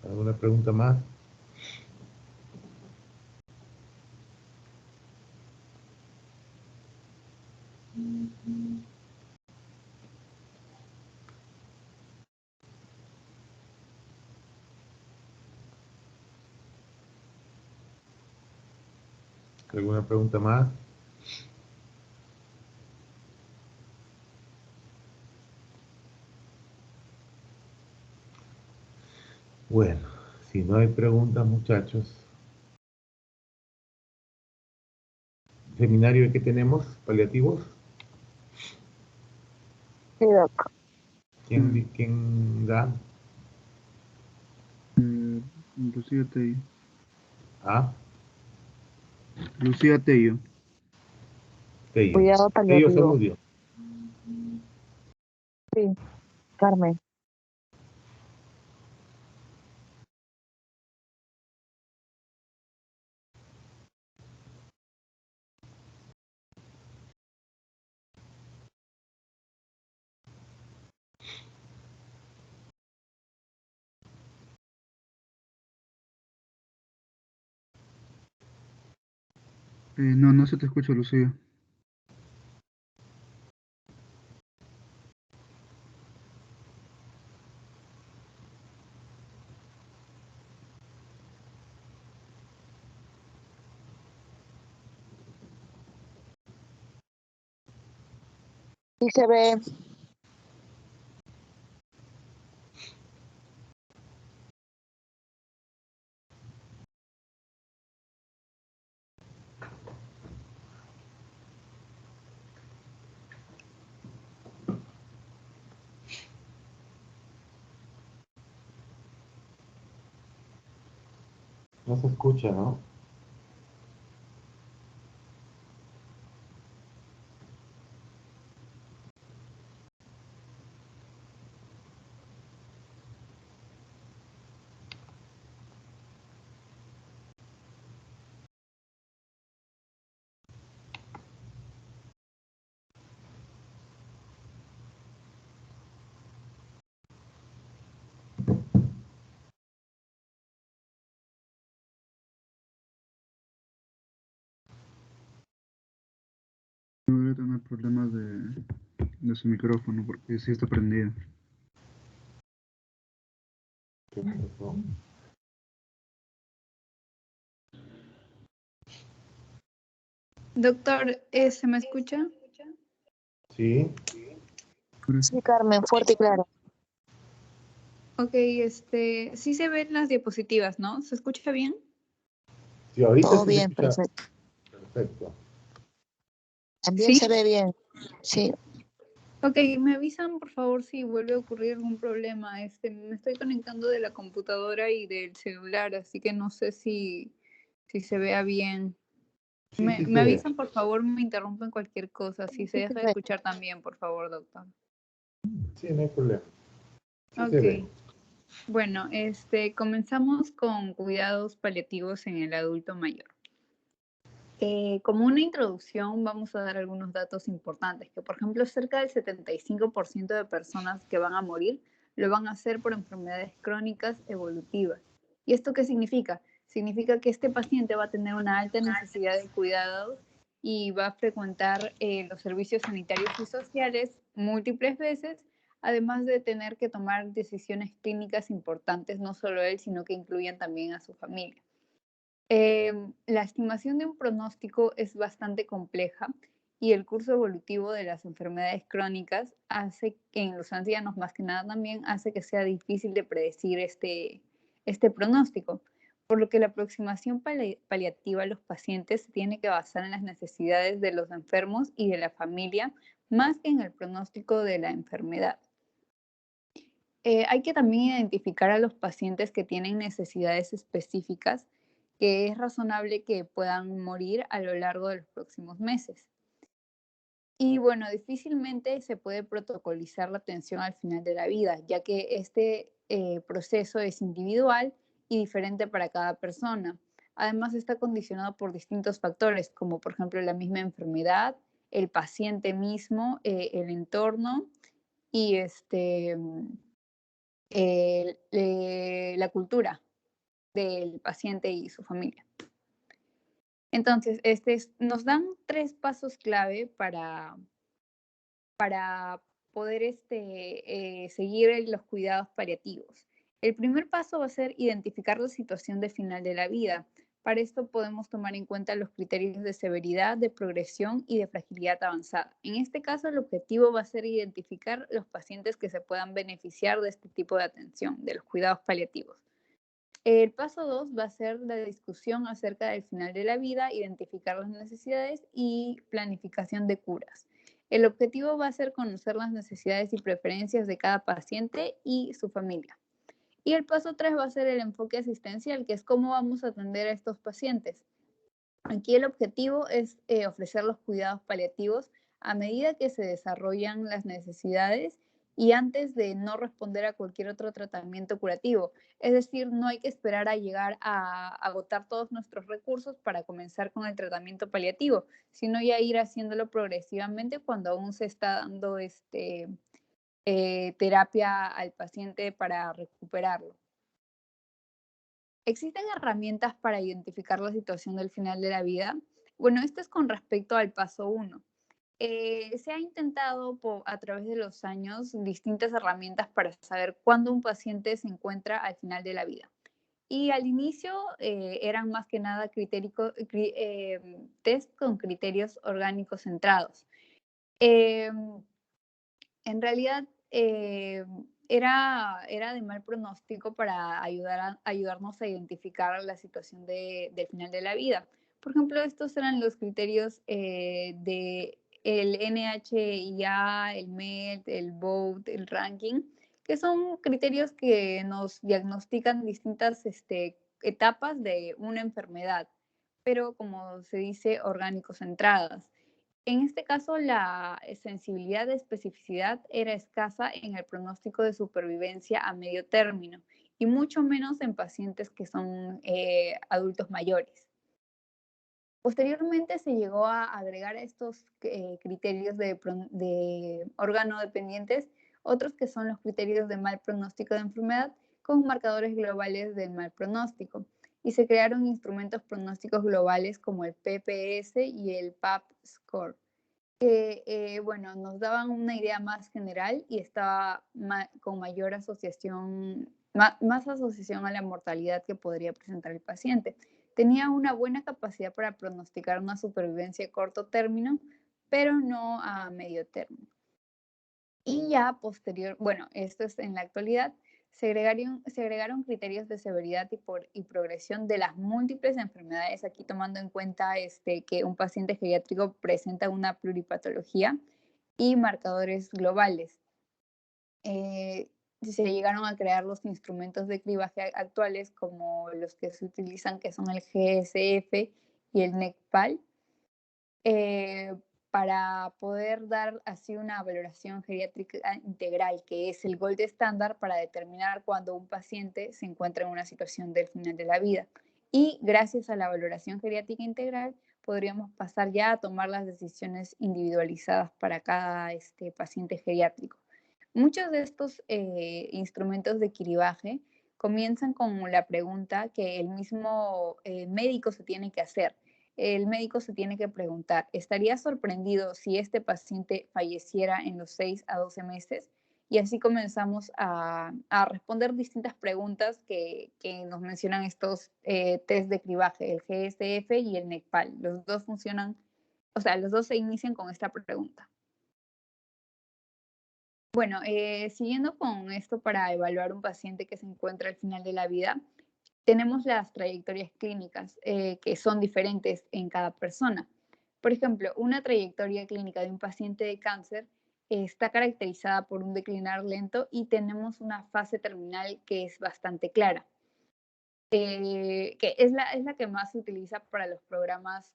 Speaker 1: ¿Alguna pregunta más? ¿Alguna pregunta más? Bueno, si no hay preguntas, muchachos. ¿Seminario que tenemos? ¿Paliativos?
Speaker 4: Sí, doc.
Speaker 1: ¿Quién da?
Speaker 2: Lucía Tello.
Speaker 1: ¿Ah?
Speaker 2: Lucía Tello.
Speaker 1: Tello.
Speaker 4: Cuidado
Speaker 1: Tello
Speaker 4: paliativo.
Speaker 1: Zamudio.
Speaker 4: Sí, Carmen.
Speaker 2: No, no se te escucha, Lucía.
Speaker 4: Sí se ve.
Speaker 1: No se escucha, ¿no?
Speaker 2: No debe tener problemas de su micrófono porque sí está prendido.
Speaker 1: ¿Qué pasó?
Speaker 3: Doctor, ¿se me escucha?
Speaker 1: Sí.
Speaker 4: Sí, Carmen, fuerte y claro.
Speaker 3: Ok, sí se ven las diapositivas, ¿no? ¿Se escucha bien?
Speaker 1: Sí, ahorita
Speaker 4: Todo
Speaker 1: sí se
Speaker 4: bien,
Speaker 1: escucha
Speaker 4: perfecto.
Speaker 1: perfecto.
Speaker 4: También
Speaker 3: ¿Sí?
Speaker 4: se ve bien. Sí.
Speaker 3: Ok, me avisan por favor si vuelve a ocurrir algún problema. Me estoy conectando de la computadora y del celular, así que no sé si se vea bien.
Speaker 1: Sí, sí
Speaker 3: Me
Speaker 1: se ve.
Speaker 3: avisan por favor, me interrumpen cualquier cosa. Si se
Speaker 4: Sí se
Speaker 3: deja de
Speaker 4: ve.
Speaker 3: escuchar también, por favor, doctor.
Speaker 1: Sí, no hay problema. Sí se ve.
Speaker 3: Ok. Bueno, comenzamos con cuidados paliativos en el adulto mayor. Como una introducción, vamos a dar algunos datos importantes, que por ejemplo, cerca del 75% de personas que van a morir lo van a hacer por enfermedades crónicas evolutivas. ¿Y esto qué significa? significa que este paciente va a tener una alta necesidad de cuidados y va a frecuentar los servicios sanitarios y sociales múltiples veces, además de tener que tomar decisiones clínicas importantes, no solo él, sino que incluyan también a su familia. La estimación de un pronóstico es bastante compleja y el curso evolutivo de las enfermedades crónicas hace que en los ancianos más que nada también hace que sea difícil de predecir este pronóstico, por lo que la aproximación paliativa a los pacientes se tiene que basar en las necesidades de los enfermos y de la familia más que en el pronóstico de la enfermedad. Hay que también identificar a los pacientes que tienen necesidades específicas que es razonable que puedan morir a lo largo de los próximos meses. Y bueno, difícilmente se puede protocolizar la atención al final de la vida, ya que este proceso es individual y diferente para cada persona. Además, está condicionado por distintos factores, como por ejemplo la misma enfermedad, el paciente mismo, el entorno y la cultura del paciente y su familia. Entonces, nos dan 3 pasos clave para poder seguir los cuidados paliativos. El primer paso va a ser identificar la situación de final de la vida. Para esto podemos tomar en cuenta los criterios de severidad, de progresión y de fragilidad avanzada. En este caso, el objetivo va a ser identificar los pacientes que se puedan beneficiar de este tipo de atención, de los cuidados paliativos. El paso 2 va a ser la discusión acerca del final de la vida, identificar las necesidades y planificación de curas. El objetivo va a ser conocer las necesidades y preferencias de cada paciente y su familia. Y el paso 3 va a ser el enfoque asistencial, que es cómo vamos a atender a estos pacientes. Aquí el objetivo es ofrecer los cuidados paliativos a medida que se desarrollan las necesidades y antes de no responder a cualquier otro tratamiento curativo. Es decir, no hay que esperar a llegar a agotar todos nuestros recursos para comenzar con el tratamiento paliativo, sino ya ir haciéndolo progresivamente cuando aún se está dando terapia al paciente para recuperarlo. ¿Existen herramientas para identificar la situación del final de la vida? Bueno, esto es con respecto al paso 1. Se ha intentado a través de los años distintas herramientas para saber cuándo un paciente se encuentra al final de la vida. Y al inicio eran más que nada test con criterios orgánicos centrados. En realidad era de mal pronóstico para ayudarnos a identificar la situación del final de la vida. Por ejemplo, estos eran los criterios de el NHIA, el MELT, el BOAT, el ranking, que son criterios que nos diagnostican distintas etapas de una enfermedad, pero como se dice, orgánico-centradas. En este caso, la sensibilidad de especificidad era escasa en el pronóstico de supervivencia a medio término y mucho menos en pacientes que son adultos mayores. Posteriormente se llegó a agregar a estos criterios de órgano dependientes otros que son los criterios de mal pronóstico de enfermedad con marcadores globales del mal pronóstico. Y se crearon instrumentos pronósticos globales como el PPS y el PAP Score, que bueno, nos daban una idea más general y estaba con mayor asociación, más asociación a la mortalidad que podría presentar el paciente. Tenía una buena capacidad para pronosticar una supervivencia a corto término, pero no a medio término. Y ya posterior, bueno, esto es en la actualidad, se agregaron criterios de severidad y progresión de las múltiples enfermedades, aquí tomando en cuenta que un paciente geriátrico presenta una pluripatología y marcadores globales. Se llegaron a crear los instrumentos de cribaje actuales como los que se utilizan, que son el GSF y el NECPAL, para poder dar así una valoración geriátrica integral, que es el gold estándar para determinar cuando un paciente se encuentra en una situación del final de la vida. Y gracias a la valoración geriátrica integral, podríamos pasar ya a tomar las decisiones individualizadas para cada paciente geriátrico. Muchos de estos instrumentos de cribaje comienzan con la pregunta que el mismo médico se tiene que hacer. El médico se tiene que preguntar, ¿estaría sorprendido si este paciente falleciera en los 6 a 12 meses? Y así comenzamos a responder distintas preguntas que nos mencionan estos test de cribaje, el GSF y el NECPAL. Los dos funcionan, o sea, los dos se inician con esta pregunta. Bueno, siguiendo con esto para evaluar un paciente que se encuentra al final de la vida, tenemos las trayectorias clínicas que son diferentes en cada persona. Por ejemplo, una trayectoria clínica de un paciente de cáncer está caracterizada por un declinar lento y tenemos una fase terminal que es bastante clara, que es la que más se utiliza para los programas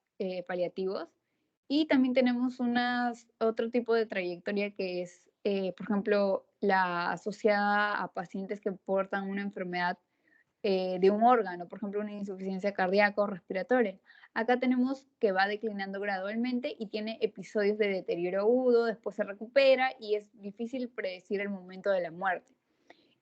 Speaker 3: paliativos. Y también tenemos otro tipo de trayectoria que es, por ejemplo, la asociada a pacientes que portan una enfermedad de un órgano, por ejemplo, una insuficiencia cardíaca o respiratoria. Acá tenemos que va declinando gradualmente y tiene episodios de deterioro agudo, después se recupera y es difícil predecir el momento de la muerte.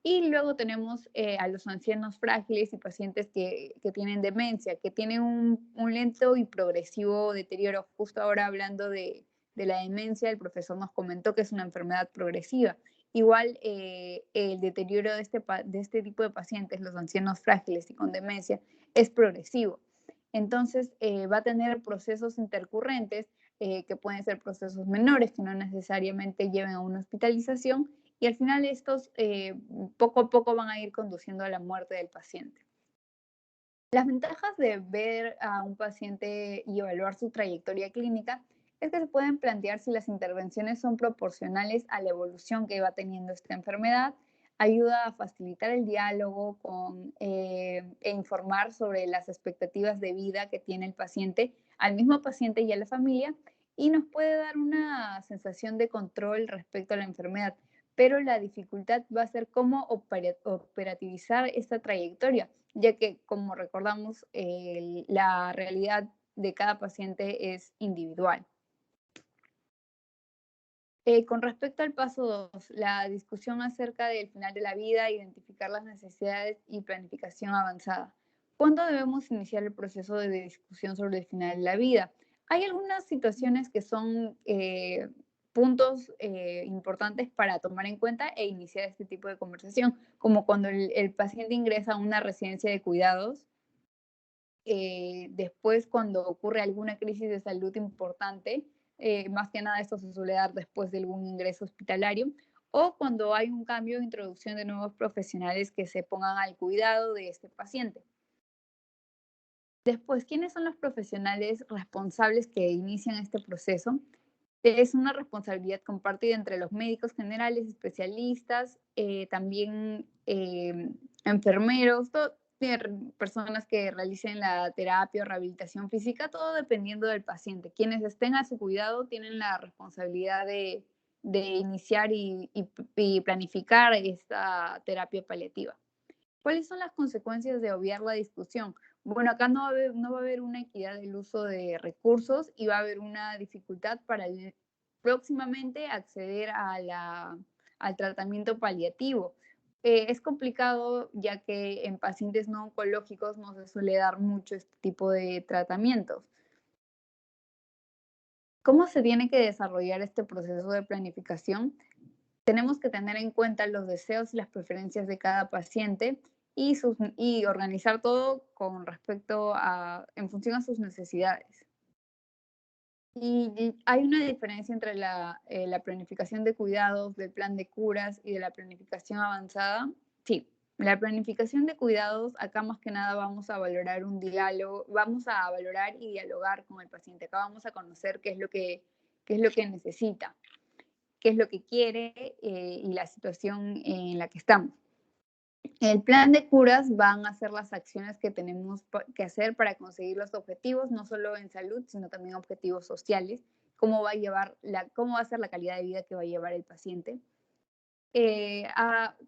Speaker 3: Y luego tenemos a los ancianos frágiles y pacientes que tienen demencia, que tienen un lento y progresivo deterioro. Justo ahora hablando de la demencia, el profesor nos comentó que es una enfermedad progresiva. Igual el deterioro de este tipo de pacientes, los ancianos frágiles y con demencia, es progresivo. Entonces va a tener procesos intercurrentes que pueden ser procesos menores, que no necesariamente lleven a una hospitalización, y al final estos poco a poco van a ir conduciendo a la muerte del paciente. Las ventajas de ver a un paciente y evaluar su trayectoria clínica es que se pueden plantear si las intervenciones son proporcionales a la evolución que va teniendo esta enfermedad, ayuda a facilitar el diálogo e informar sobre las expectativas de vida que tiene el paciente, al mismo paciente y a la familia, y nos puede dar una sensación de control respecto a la enfermedad. Pero la dificultad va a ser cómo operativizar esta trayectoria, ya que, como recordamos, la realidad de cada paciente es individual. Con respecto al paso 2, la discusión acerca del final de la vida, identificar las necesidades y planificación avanzada. ¿Cuándo debemos iniciar el proceso de discusión sobre el final de la vida? Hay algunas situaciones que son puntos importantes para tomar en cuenta e iniciar este tipo de conversación, como cuando el paciente ingresa a una residencia de cuidados, después cuando ocurre alguna crisis de salud importante, más que nada esto se suele dar después de algún ingreso hospitalario, o cuando hay un cambio de introducción de nuevos profesionales que se pongan al cuidado de este paciente. Después, ¿quiénes son los profesionales responsables que inician este proceso? Es una responsabilidad compartida entre los médicos generales, especialistas, también enfermeros, personas que realicen la terapia o rehabilitación física, todo dependiendo del paciente. Quienes estén a su cuidado tienen la responsabilidad de iniciar y planificar esta terapia paliativa. ¿Cuáles son las consecuencias de obviar la discusión? Bueno, acá no va a haber una equidad del uso de recursos y va a haber una dificultad para próximamente acceder al tratamiento paliativo. Es complicado ya que en pacientes no oncológicos no se suele dar mucho este tipo de tratamientos. ¿Cómo se tiene que desarrollar este proceso de planificación? Tenemos que tener en cuenta los deseos y las preferencias de cada paciente y organizar todo con respecto en función a sus necesidades. Y hay una diferencia entre la planificación de cuidados, del plan de curas y de la planificación avanzada. Sí, la planificación de cuidados, acá más que nada vamos a valorar un diálogo, vamos a valorar y dialogar con el paciente. Acá vamos a conocer qué es lo que necesita, qué es lo que quiere y la situación en la que estamos. El plan de curas van a ser las acciones que tenemos que hacer para conseguir los objetivos, no solo en salud, sino también objetivos sociales, cómo va a ser la calidad de vida que va a llevar el paciente, que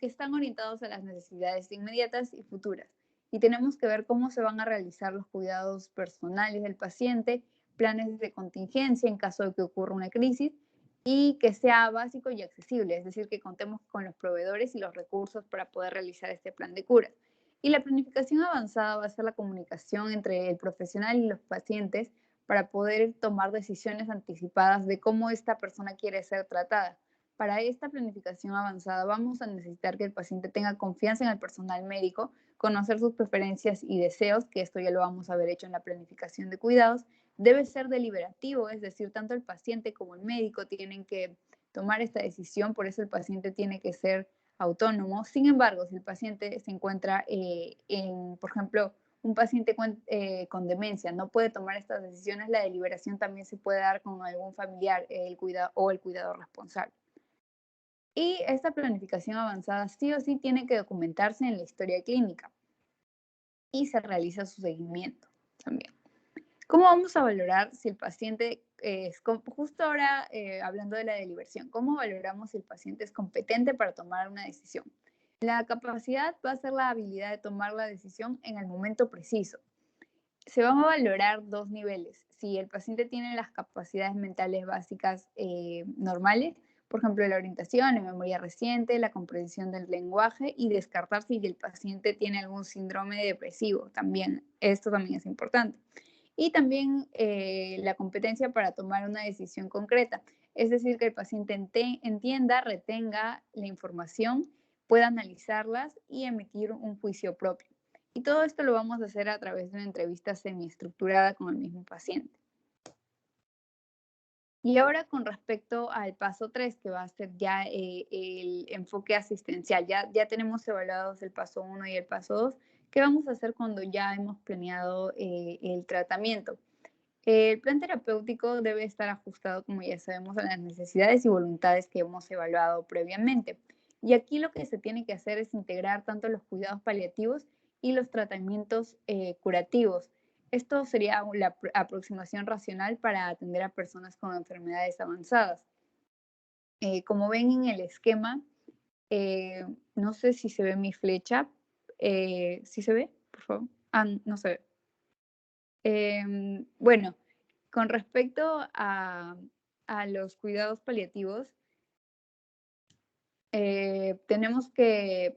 Speaker 3: están orientados a las necesidades inmediatas y futuras. Y tenemos que ver cómo se van a realizar los cuidados personales del paciente, planes de contingencia en caso de que ocurra una crisis, y que sea básico y accesible, es decir, que contemos con los proveedores y los recursos para poder realizar este plan de cura. Y la planificación avanzada va a ser la comunicación entre el profesional y los pacientes para poder tomar decisiones anticipadas de cómo esta persona quiere ser tratada. Para esta planificación avanzada vamos a necesitar que el paciente tenga confianza en el personal médico, conocer sus preferencias y deseos, que esto ya lo vamos a haber hecho en la planificación de cuidados. Debe ser deliberativo, es decir, tanto el paciente como el médico tienen que tomar esta decisión, por eso el paciente tiene que ser autónomo. Sin embargo, si el paciente se encuentra por ejemplo, un paciente con demencia no puede tomar estas decisiones, la deliberación también se puede dar con algún familiar el cuidador responsable. Y esta planificación avanzada sí o sí tiene que documentarse en la historia clínica y se realiza su seguimiento también. ¿Cómo vamos a valorar si el paciente justo ahora hablando de la deliberación, cómo valoramos si el paciente es competente para tomar una decisión? La capacidad va a ser la habilidad de tomar la decisión en el momento preciso. Se van a valorar dos niveles. Si el paciente tiene las capacidades mentales básicas normales, por ejemplo, la orientación, la memoria reciente, la comprensión del lenguaje y descartar si el paciente tiene algún síndrome depresivo. También, esto también es importante. Y también la competencia para tomar una decisión concreta. Es decir, que el paciente entienda, retenga la información, pueda analizarlas y emitir un juicio propio. Y todo esto lo vamos a hacer a través de una entrevista semiestructurada con el mismo paciente. Y ahora con respecto al paso 3, que va a ser ya el enfoque asistencial. Ya tenemos evaluados el paso 1 y el paso 2. ¿Qué vamos a hacer cuando ya hemos planeado el tratamiento? El plan terapéutico debe estar ajustado, como ya sabemos, a las necesidades y voluntades que hemos evaluado previamente. Y aquí lo que se tiene que hacer es integrar tanto los cuidados paliativos y los tratamientos curativos. Esto sería la aproximación racional para atender a personas con enfermedades avanzadas. Como ven en el esquema, no sé si se ve mi flecha. ¿Sí se ve? Por favor. Ah, no se ve. Bueno, con respecto a los cuidados paliativos, tenemos que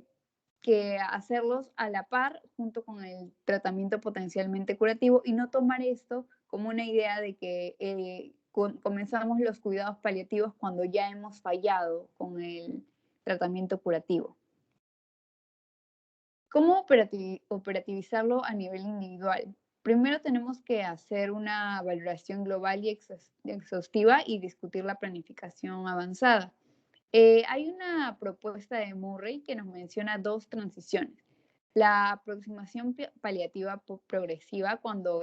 Speaker 3: hacerlos a la par junto con el tratamiento potencialmente curativo y no tomar esto como una idea de que comenzamos los cuidados paliativos cuando ya hemos fallado con el tratamiento curativo. ¿Cómo operativizarlo a nivel individual? Primero tenemos que hacer una valoración global y exhaustiva y discutir la planificación avanzada. Hay una propuesta de Murray que nos menciona dos transiciones. La aproximación paliativa progresiva, cuando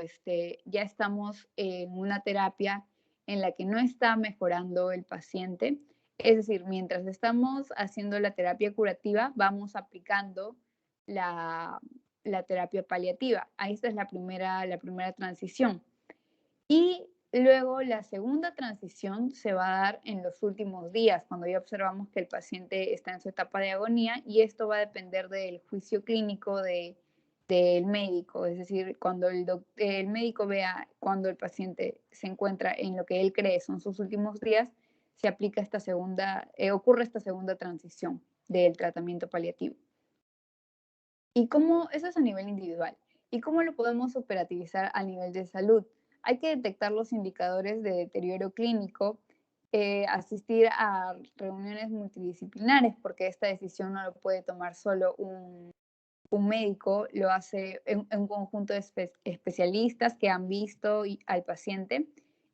Speaker 3: ya estamos en una terapia en la que no está mejorando el paciente. Es decir, mientras estamos haciendo la terapia curativa, vamos aplicando la terapia paliativa. Ahí esta es la primera transición. Y luego la segunda transición se va a dar en los últimos días, cuando ya observamos que el paciente está en su etapa de agonía, y esto va a depender del juicio clínico del médico. Es decir, cuando el médico vea cuando el paciente se encuentra en lo que él cree son sus últimos días, se aplica ocurre esta segunda transición del tratamiento paliativo. Eso es a nivel individual. ¿Y cómo lo podemos operativizar a nivel de salud? Hay que detectar los indicadores de deterioro clínico, asistir a reuniones multidisciplinares, porque esta decisión no lo puede tomar solo un médico, lo hace un conjunto de especialistas que han visto al paciente,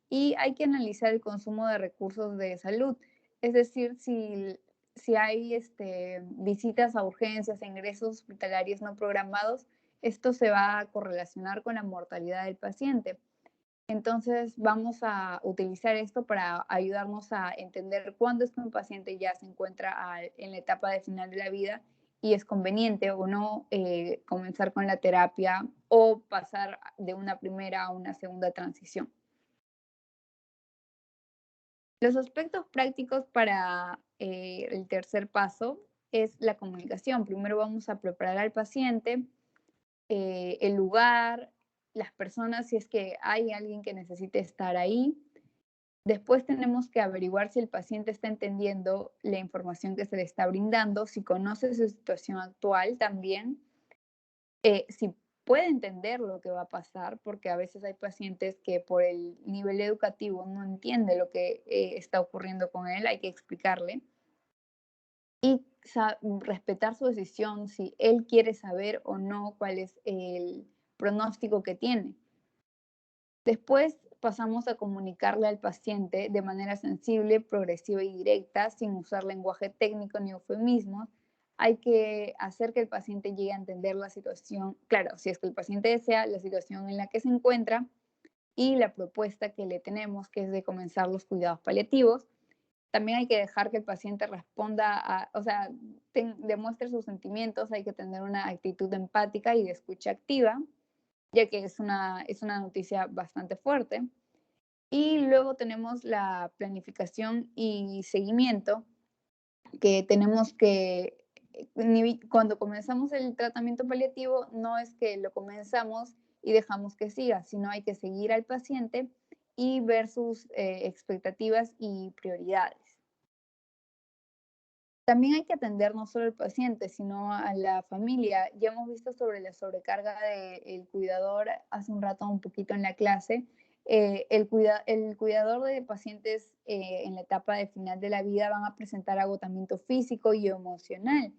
Speaker 3: y hay que analizar el consumo de recursos de salud. Es decir, si hay visitas a urgencias e ingresos hospitalarios no programados, esto se va a correlacionar con la mortalidad del paciente. Entonces, vamos a utilizar esto para ayudarnos a entender cuándo es que un paciente ya se encuentra en la etapa de final de la vida y es conveniente o no comenzar con la terapia o pasar de una primera a una segunda transición. Los aspectos prácticos para el tercer paso es la comunicación. Primero vamos a preparar al paciente, el lugar, las personas, si es que hay alguien que necesite estar ahí. Después tenemos que averiguar si el paciente está entendiendo la información que se le está brindando, si conoce su situación actual también. si puede entender lo que va a pasar, porque a veces hay pacientes que por el nivel educativo no entiende lo que está ocurriendo con él, hay que explicarle. Y respetar su decisión, si él quiere saber o no cuál es el pronóstico que tiene. Después pasamos a comunicarle al paciente de manera sensible, progresiva y directa, sin usar lenguaje técnico ni eufemismos. Hay que hacer que el paciente llegue a entender la situación, claro, si es que el paciente desea, la situación en la que se encuentra y la propuesta que le tenemos, que es de comenzar los cuidados paliativos. También hay que dejar que el paciente responda, o sea, demuestre sus sentimientos, hay que tener una actitud empática y de escucha activa, ya que es una noticia bastante fuerte. Y luego tenemos la planificación y seguimiento, que tenemos que, cuando comenzamos el tratamiento paliativo, no es que lo comenzamos y dejamos que siga, sino hay que seguir al paciente y ver sus expectativas y prioridades. También hay que atender no solo al paciente, sino a la familia. Ya hemos visto sobre la sobrecarga del cuidador hace un rato un poquito en la clase. El cuidador de pacientes en la etapa de final de la vida van a presentar agotamiento físico y emocional.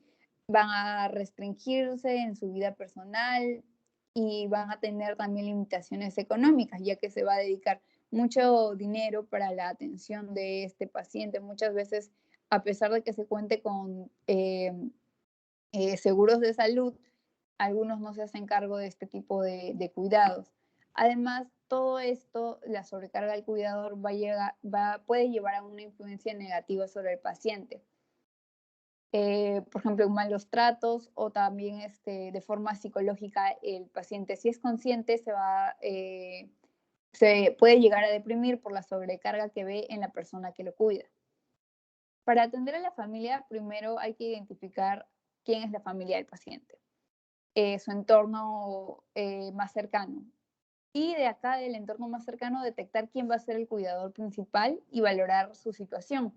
Speaker 3: Van a restringirse en su vida personal y van a tener también limitaciones económicas, ya que se va a dedicar mucho dinero para la atención de este paciente. Muchas veces, a pesar de que se cuente con seguros de salud, algunos no se hacen cargo de este tipo de cuidados. Además, todo esto, la sobrecarga del cuidador puede llevar a una influencia negativa sobre el paciente. Por ejemplo, malos tratos o también de forma psicológica, el paciente, si es consciente, se puede llegar a deprimir por la sobrecarga que ve en la persona que lo cuida. Para atender a la familia, primero hay que identificar quién es la familia del paciente, su entorno más cercano. Y de acá, del entorno más cercano, detectar quién va a ser el cuidador principal y valorar su situación.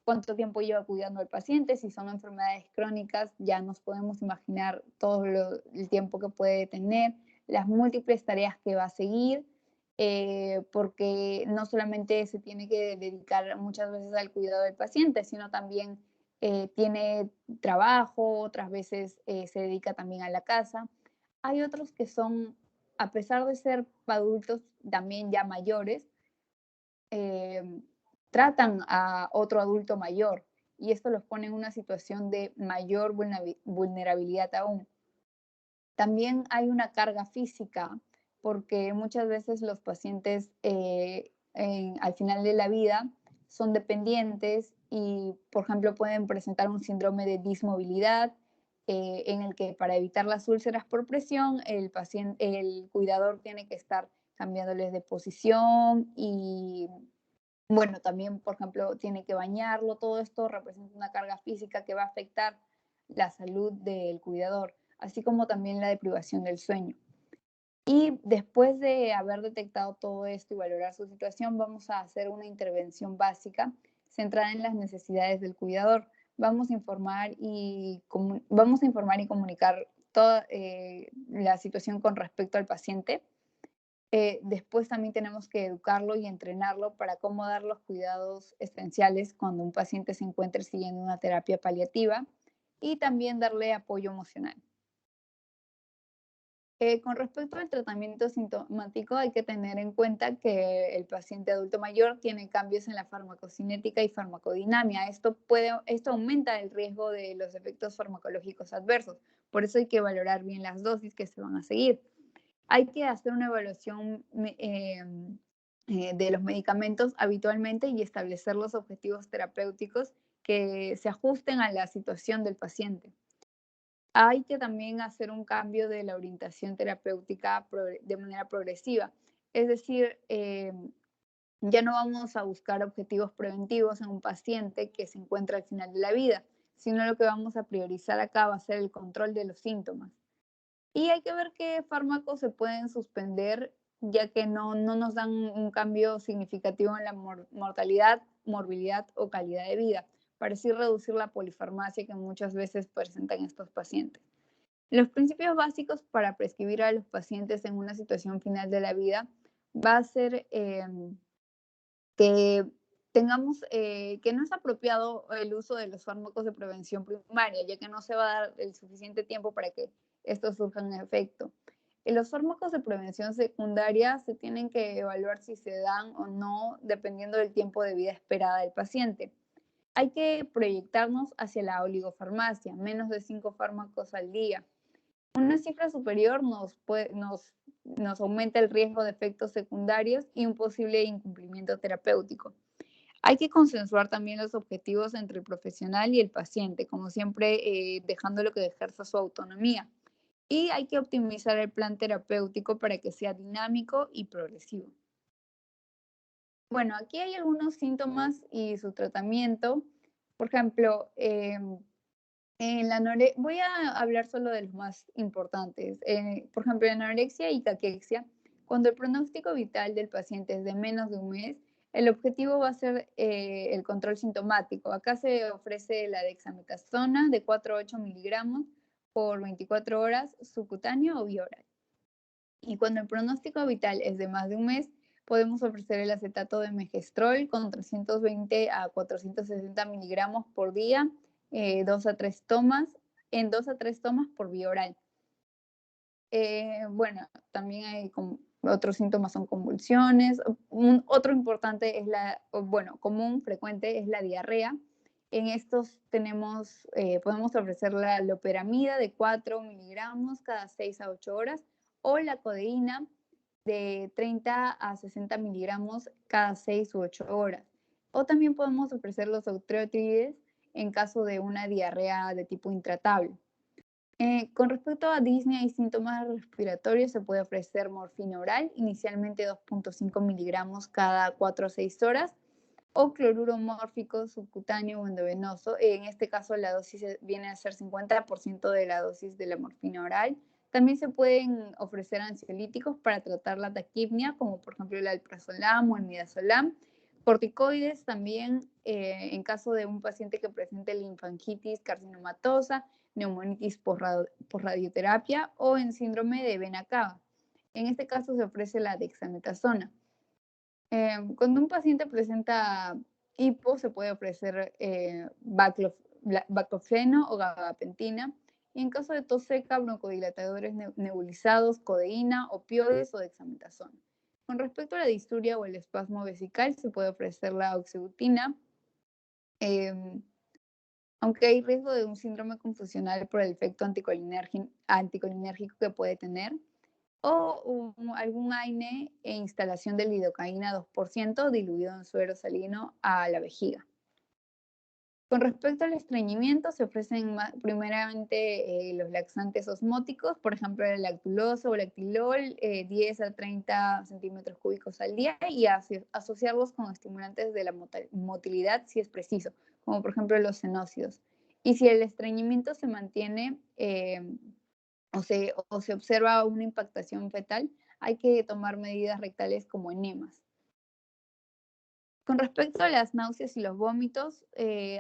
Speaker 3: Cuánto tiempo lleva cuidando al paciente, si son enfermedades crónicas, ya nos podemos imaginar todo el tiempo que puede tener, las múltiples tareas que va a seguir, porque no solamente se tiene que dedicar muchas veces al cuidado del paciente, sino también tiene trabajo, otras veces se dedica también a la casa. Hay otros que son, a pesar de ser adultos también ya mayores, tratan a otro adulto mayor y esto los pone en una situación de mayor vulnerabilidad aún. También hay una carga física porque muchas veces los pacientes al final de la vida son dependientes y, por ejemplo, pueden presentar un síndrome de dismovilidad en el que para evitar las úlceras por presión, el cuidador tiene que estar cambiándoles de posición y, bueno, también, por ejemplo, tiene que bañarlo. Todo esto representa una carga física que va a afectar la salud del cuidador, así como también la deprivación del sueño. Y después de haber detectado todo esto y valorar su situación, vamos a hacer una intervención básica centrada en las necesidades del cuidador. Vamos a informar y comunicar toda la situación con respecto al paciente. Después también tenemos que educarlo y entrenarlo para cómo dar los cuidados esenciales cuando un paciente se encuentre siguiendo una terapia paliativa y también darle apoyo emocional. Con respecto al tratamiento sintomático, hay que tener en cuenta que el paciente adulto mayor tiene cambios en la farmacocinética y farmacodinamia. Esto aumenta el riesgo de los efectos farmacológicos adversos. Por eso hay que valorar bien las dosis que se van a seguir. Hay que hacer una evaluación de los medicamentos habitualmente y establecer los objetivos terapéuticos que se ajusten a la situación del paciente. Hay que también hacer un cambio de la orientación terapéutica de manera progresiva. Es decir, ya no vamos a buscar objetivos preventivos en un paciente que se encuentra al final de la vida, sino lo que vamos a priorizar acá va a ser el control de los síntomas. Y hay que ver qué fármacos se pueden suspender, ya que no nos dan un cambio significativo en la mortalidad, morbilidad o calidad de vida, para así reducir la polifarmacia que muchas veces presentan estos pacientes. Los principios básicos para prescribir a los pacientes en una situación final de la vida va a ser que tengamos, que no es apropiado el uso de los fármacos de prevención primaria, ya que no se va a dar el suficiente tiempo para que estos surjan en efecto. Los fármacos de prevención secundaria se tienen que evaluar si se dan o no, dependiendo del tiempo de vida esperada del paciente. Hay que proyectarnos hacia la oligofarmacia, menos de 5 fármacos al día. Una cifra superior nos aumenta el riesgo de efectos secundarios y un posible incumplimiento terapéutico. Hay que consensuar también los objetivos entre el profesional y el paciente, como siempre dejándolo que ejerza su autonomía. Y hay que optimizar el plan terapéutico para que sea dinámico y progresivo. Bueno, aquí hay algunos síntomas y su tratamiento. Por ejemplo, voy a hablar solo de los más importantes. Por ejemplo, en anorexia y caquexia, cuando el pronóstico vital del paciente es de menos de un mes, el objetivo va a ser el control sintomático. Acá se ofrece la dexametasona de 4 a 8 miligramos por 24 horas, subcutáneo o bioral. Y cuando el pronóstico vital es de más de un mes, podemos ofrecer el acetato de megestrol con 320 a 460 miligramos por día, 2 a 3 tomas, en 2 a 3 tomas por vía oral. Bueno, también hay otros síntomas son convulsiones. Otro importante es común, frecuente, es la diarrea. En estos podemos ofrecer la loperamida de 4 miligramos cada 6 a 8 horas o la codeína de 30 a 60 miligramos cada 6 u 8 horas. O también podemos ofrecer los octreotides en caso de una diarrea de tipo intratable. Con respecto a disnea y síntomas respiratorios, se puede ofrecer morfina oral, inicialmente 2.5 miligramos cada 4 a 6 horas, o cloruro mórfico subcutáneo o endovenoso. En este caso, la dosis viene a ser 50% de la dosis de la morfina oral. También se pueden ofrecer ansiolíticos para tratar la taquipnia, como por ejemplo el alprazolam o el midazolam. Corticoides también en caso de un paciente que presente linfangitis carcinomatosa, neumonitis por radioterapia o en síndrome de vena cava. En este caso se ofrece la dexametasona. Cuando un paciente presenta hipo, se puede ofrecer baclofeno o gabapentina. Y en caso de tos seca, broncodilatadores nebulizados, codeína, opioides o dexametasona. Con respecto a la disturia o el espasmo vesical, se puede ofrecer la oxybutina. Aunque hay riesgo de un síndrome confusional por el efecto anticolinérgico que puede tener, o algún AINE e instalación de lidocaína 2% diluido en suero salino a la vejiga. Con respecto al estreñimiento, se ofrecen primeramente los laxantes osmóticos, por ejemplo, el lactulosa o lactilol, 10 a 30 centímetros cúbicos al día, y asociarlos con estimulantes de la motilidad si es preciso, como por ejemplo los xenócidos. Y si el estreñimiento se mantiene o se observa una impactación fetal, hay que tomar medidas rectales como enemas. Con respecto a las náuseas y los vómitos,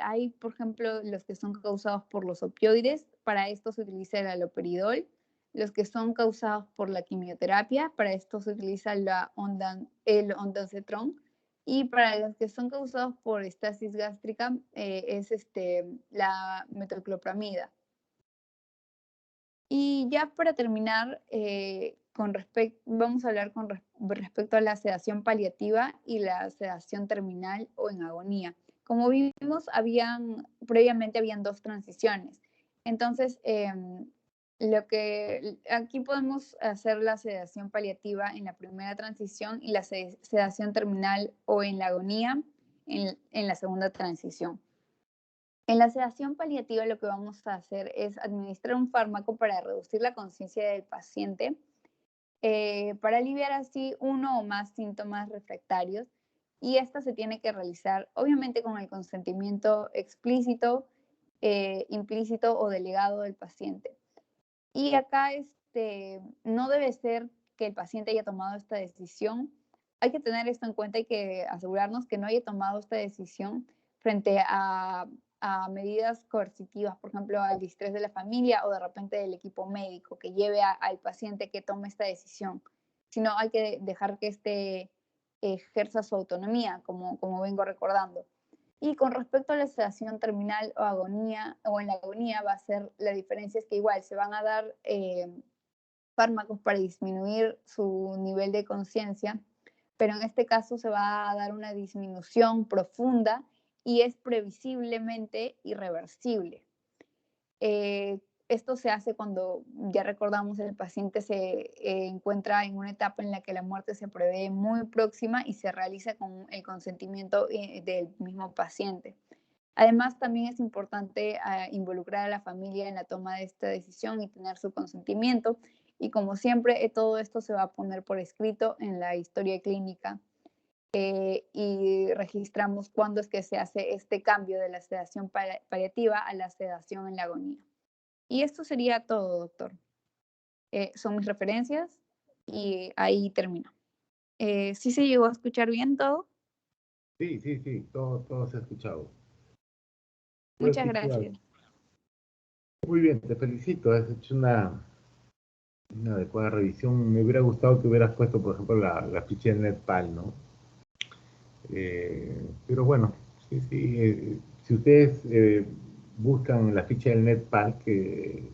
Speaker 3: hay, por ejemplo, los que son causados por los opioides. Para esto se utiliza el haloperidol. Los que son causados por la quimioterapia, para esto se utiliza el ondansetron. Y para los que son causados por estasis gástrica, es la metoclopramida. Y ya para terminar, vamos a hablar con respecto a la sedación paliativa y la sedación terminal o en agonía. Como vimos, previamente habían dos transiciones. Entonces, aquí podemos hacer la sedación paliativa en la primera transición y la sedación terminal o en la agonía en la segunda transición. En la sedación paliativa lo que vamos a hacer es administrar un fármaco para reducir la conciencia del paciente, para aliviar así uno o más síntomas refractarios, y esta se tiene que realizar obviamente con el consentimiento explícito, implícito o delegado del paciente. Y acá no debe ser que el paciente haya tomado esta decisión. Hay que tener esto en cuenta, hay que asegurarnos que no haya tomado esta decisión frente a a medidas coercitivas, por ejemplo, al distrés de la familia o de repente del equipo médico que lleve al paciente que tome esta decisión, sino hay que dejar que ejerza su autonomía, como vengo recordando. Y con respecto a la sedación terminal o agonía, o en la agonía, va a ser, la diferencia es que igual se van a dar fármacos para disminuir su nivel de conciencia, pero en este caso se va a dar una disminución profunda y es previsiblemente irreversible. Esto se hace cuando, ya recordamos, el paciente se encuentra en una etapa en la que la muerte se prevé muy próxima y se realiza con el consentimiento del mismo paciente. Además, también es importante involucrar a la familia en la toma de esta decisión y tener su consentimiento. Y como siempre, todo esto se va a poner por escrito en la historia clínica y registramos cuándo es que se hace este cambio de la sedación paliativa a la sedación en la agonía. Y esto sería todo, doctor. Son mis referencias y ahí termino. ¿Sí se llegó a escuchar bien todo?
Speaker 1: Sí, sí, sí, todo se ha escuchado.
Speaker 3: Muchas gracias.
Speaker 1: Muy bien, te felicito, has hecho una adecuada revisión. Me hubiera gustado que hubieras puesto, por ejemplo, la ficha de NetPal, ¿no? Pero bueno, sí, sí, si ustedes buscan la ficha del NetPal, que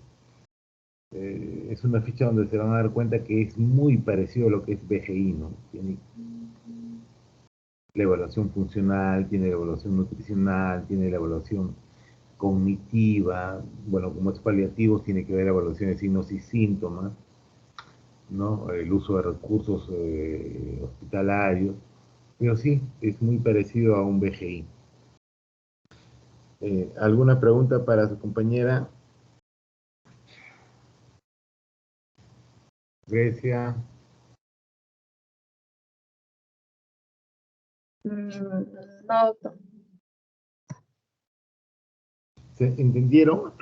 Speaker 1: es una ficha donde se van a dar cuenta que es muy parecido a lo que es BGI, ¿no? Tiene la evaluación funcional, tiene la evaluación nutricional, tiene la evaluación cognitiva, bueno, como es paliativo, tiene que ver evaluación de signos y síntomas, ¿no? El uso de recursos hospitalarios, pero sí, es muy parecido a un BGI. ¿Alguna pregunta para su compañera? Grecia.
Speaker 3: No, doctor.
Speaker 1: ¿Se entendieron?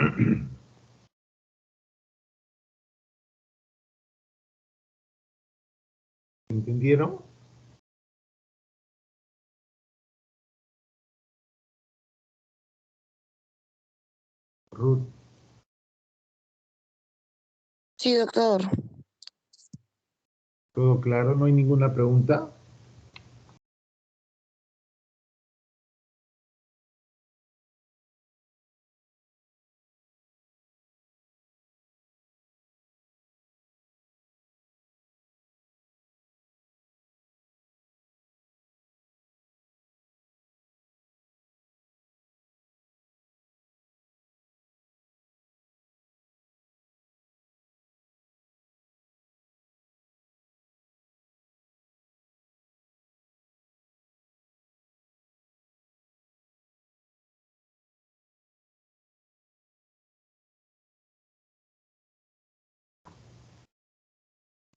Speaker 1: ¿Entendieron? Ruth.
Speaker 4: Sí, doctor.
Speaker 1: ¿Todo claro? ¿No hay ninguna pregunta?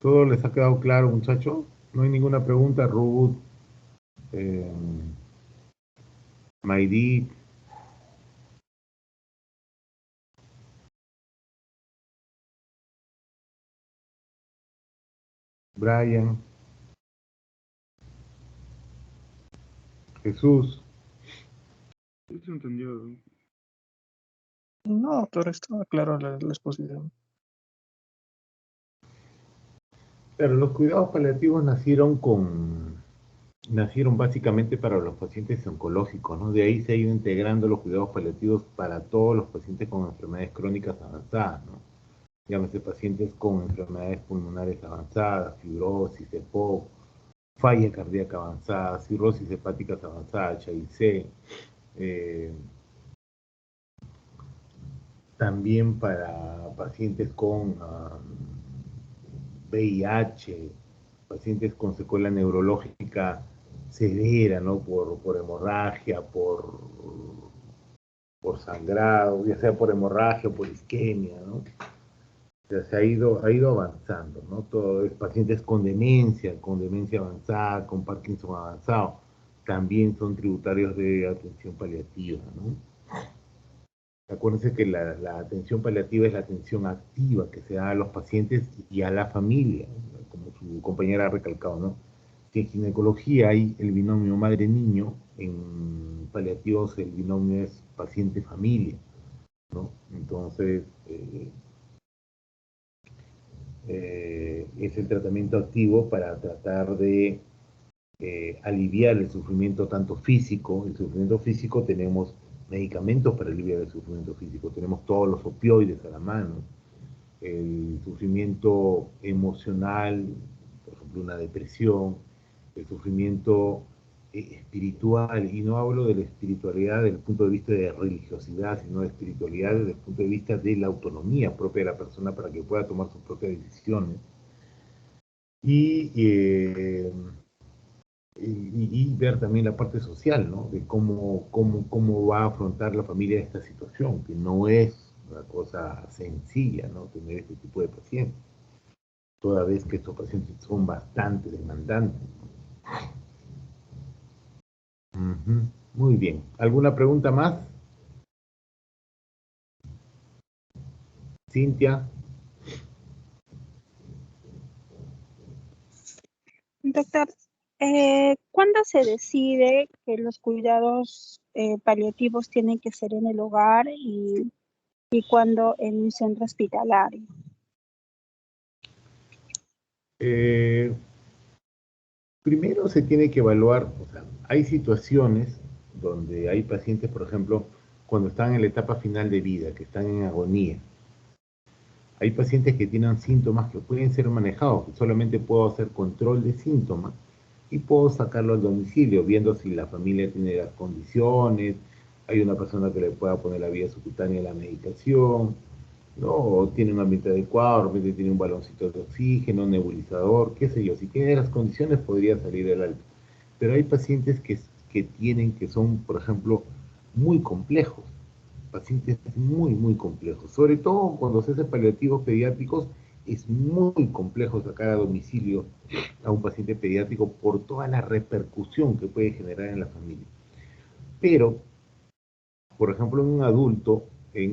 Speaker 1: ¿Todo les ha quedado claro, muchachos? ¿No hay ninguna pregunta, Ruth? Maydi. Brian. Jesús.
Speaker 2: Sí, se entendió.
Speaker 6: No, doctor, estaba claro la exposición.
Speaker 1: Pero los cuidados paliativos nacieron básicamente para los pacientes oncológicos, ¿no? De ahí se ha ido integrando los cuidados paliativos para todos los pacientes con enfermedades crónicas avanzadas, ¿no? Llámese pacientes con enfermedades pulmonares avanzadas, fibrosis, EPOC, falla cardíaca avanzada, cirrosis hepáticas avanzada, HIV, también para pacientes con VIH, pacientes con secuela neurológica severa, ¿no? Por hemorragia, por sangrado, ya sea por hemorragia o por isquemia, ¿no? O sea, ha ido avanzando, ¿no? Todo es pacientes con demencia avanzada, con Parkinson avanzado, también son tributarios de atención paliativa, ¿no? Acuérdense que la atención paliativa es la atención activa que se da a los pacientes y a la familia, como su compañera ha recalcado, ¿no? Si en ginecología hay el binomio madre-niño, en paliativos el binomio es paciente-familia, ¿no? Entonces, es el tratamiento activo para tratar de aliviar el sufrimiento tanto físico. El sufrimiento físico, tenemos medicamentos para aliviar el sufrimiento físico, tenemos todos los opioides a la mano. El sufrimiento emocional, por ejemplo, una depresión, el sufrimiento espiritual, y no hablo de la espiritualidad desde el punto de vista de religiosidad, sino de espiritualidad desde el punto de vista de la autonomía propia de la persona para que pueda tomar sus propias decisiones. Y ver también la parte social, ¿no? De cómo va a afrontar la familia esta situación, que no es una cosa sencilla, ¿no? Tener este tipo de pacientes, toda vez que estos pacientes son bastante demandantes. Muy bien. ¿Alguna pregunta más? Cintia.
Speaker 7: Doctor, ¿cuándo se decide que los cuidados paliativos tienen que ser en el hogar y cuándo en un centro hospitalario?
Speaker 1: Primero se tiene que evaluar, o sea, hay situaciones donde hay pacientes, por ejemplo, cuando están en la etapa final de vida, que están en agonía. Hay pacientes que tienen síntomas que pueden ser manejados, que solamente puedo hacer control de síntomas y puedo sacarlo al domicilio, viendo si la familia tiene las condiciones, hay una persona que le pueda poner la vía subcutánea de la medicación, ¿no? O tiene un ambiente adecuado, de repente tiene un baloncito de oxígeno, un nebulizador, qué sé yo. Si tiene las condiciones, podría salir del alta. Pero hay pacientes que son, por ejemplo, muy complejos, pacientes muy complejos. Sobre todo cuando se hace paliativos pediátricos, es muy complejo sacar a domicilio a un paciente pediátrico por toda la repercusión que puede generar en la familia. Pero, por ejemplo, en un adulto hay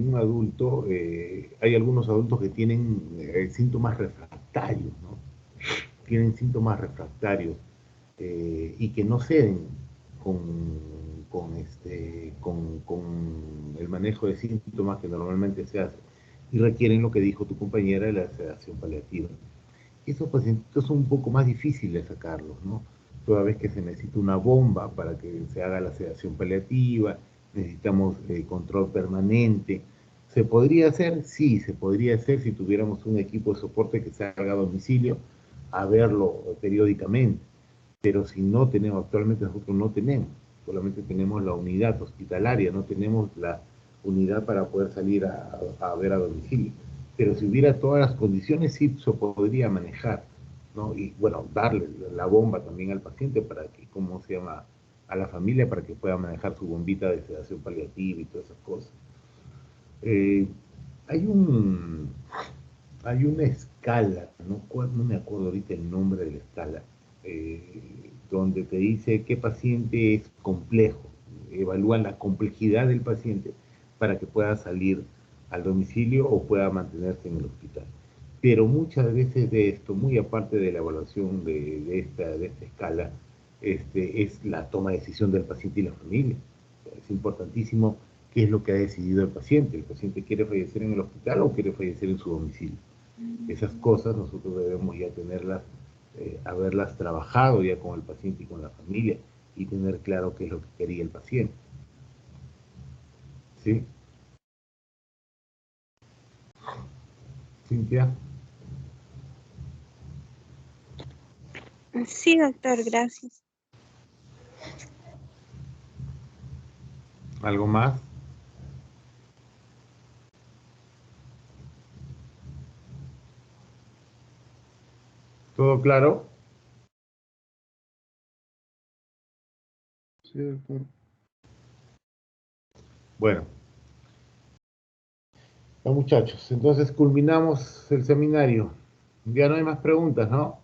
Speaker 1: algunos adultos que tienen síntomas refractarios, ¿no? Tienen síntomas refractarios y que no ceden con el manejo de síntomas que normalmente se hace y requieren lo que dijo tu compañera de la sedación paliativa. Esos pacientes son un poco más difíciles de sacarlos, ¿no? Toda vez que se necesita una bomba para que se haga la sedación paliativa, necesitamos control permanente. ¿Se podría hacer? Sí, se podría hacer si tuviéramos un equipo de soporte que salga a domicilio a verlo periódicamente. Pero si no tenemos, actualmente nosotros no tenemos, solamente tenemos la unidad hospitalaria, no tenemos la unidad para poder salir a ver a domicilio. Pero si hubiera todas las condiciones, sí se podría manejar, ¿no? Y bueno, darle la bomba también al paciente para que, ¿cómo se llama? A la familia para que pueda manejar su bombita de sedación paliativa y todas esas cosas. Hay una escala, no me acuerdo ahorita el nombre de la escala, donde te dice qué paciente es complejo, evalúan la complejidad del paciente para que pueda salir al domicilio o pueda mantenerse en el hospital. Pero muchas veces de esto, muy aparte de la evaluación de esta escala, es la toma de decisión del paciente y la familia. Es importantísimo qué es lo que ha decidido el paciente. ¿El paciente quiere fallecer en el hospital o quiere fallecer en su domicilio? Esas cosas nosotros debemos ya tenerlas, haberlas trabajado ya con el paciente y con la familia y tener claro qué es lo que quería el paciente. ¿Sí? Cintia.
Speaker 7: Sí, doctor, gracias.
Speaker 1: ¿Algo más? ¿Todo claro?
Speaker 2: Sí, doctor.
Speaker 1: Bueno. Ya, muchachos, entonces culminamos el seminario. Ya no hay más preguntas, ¿no?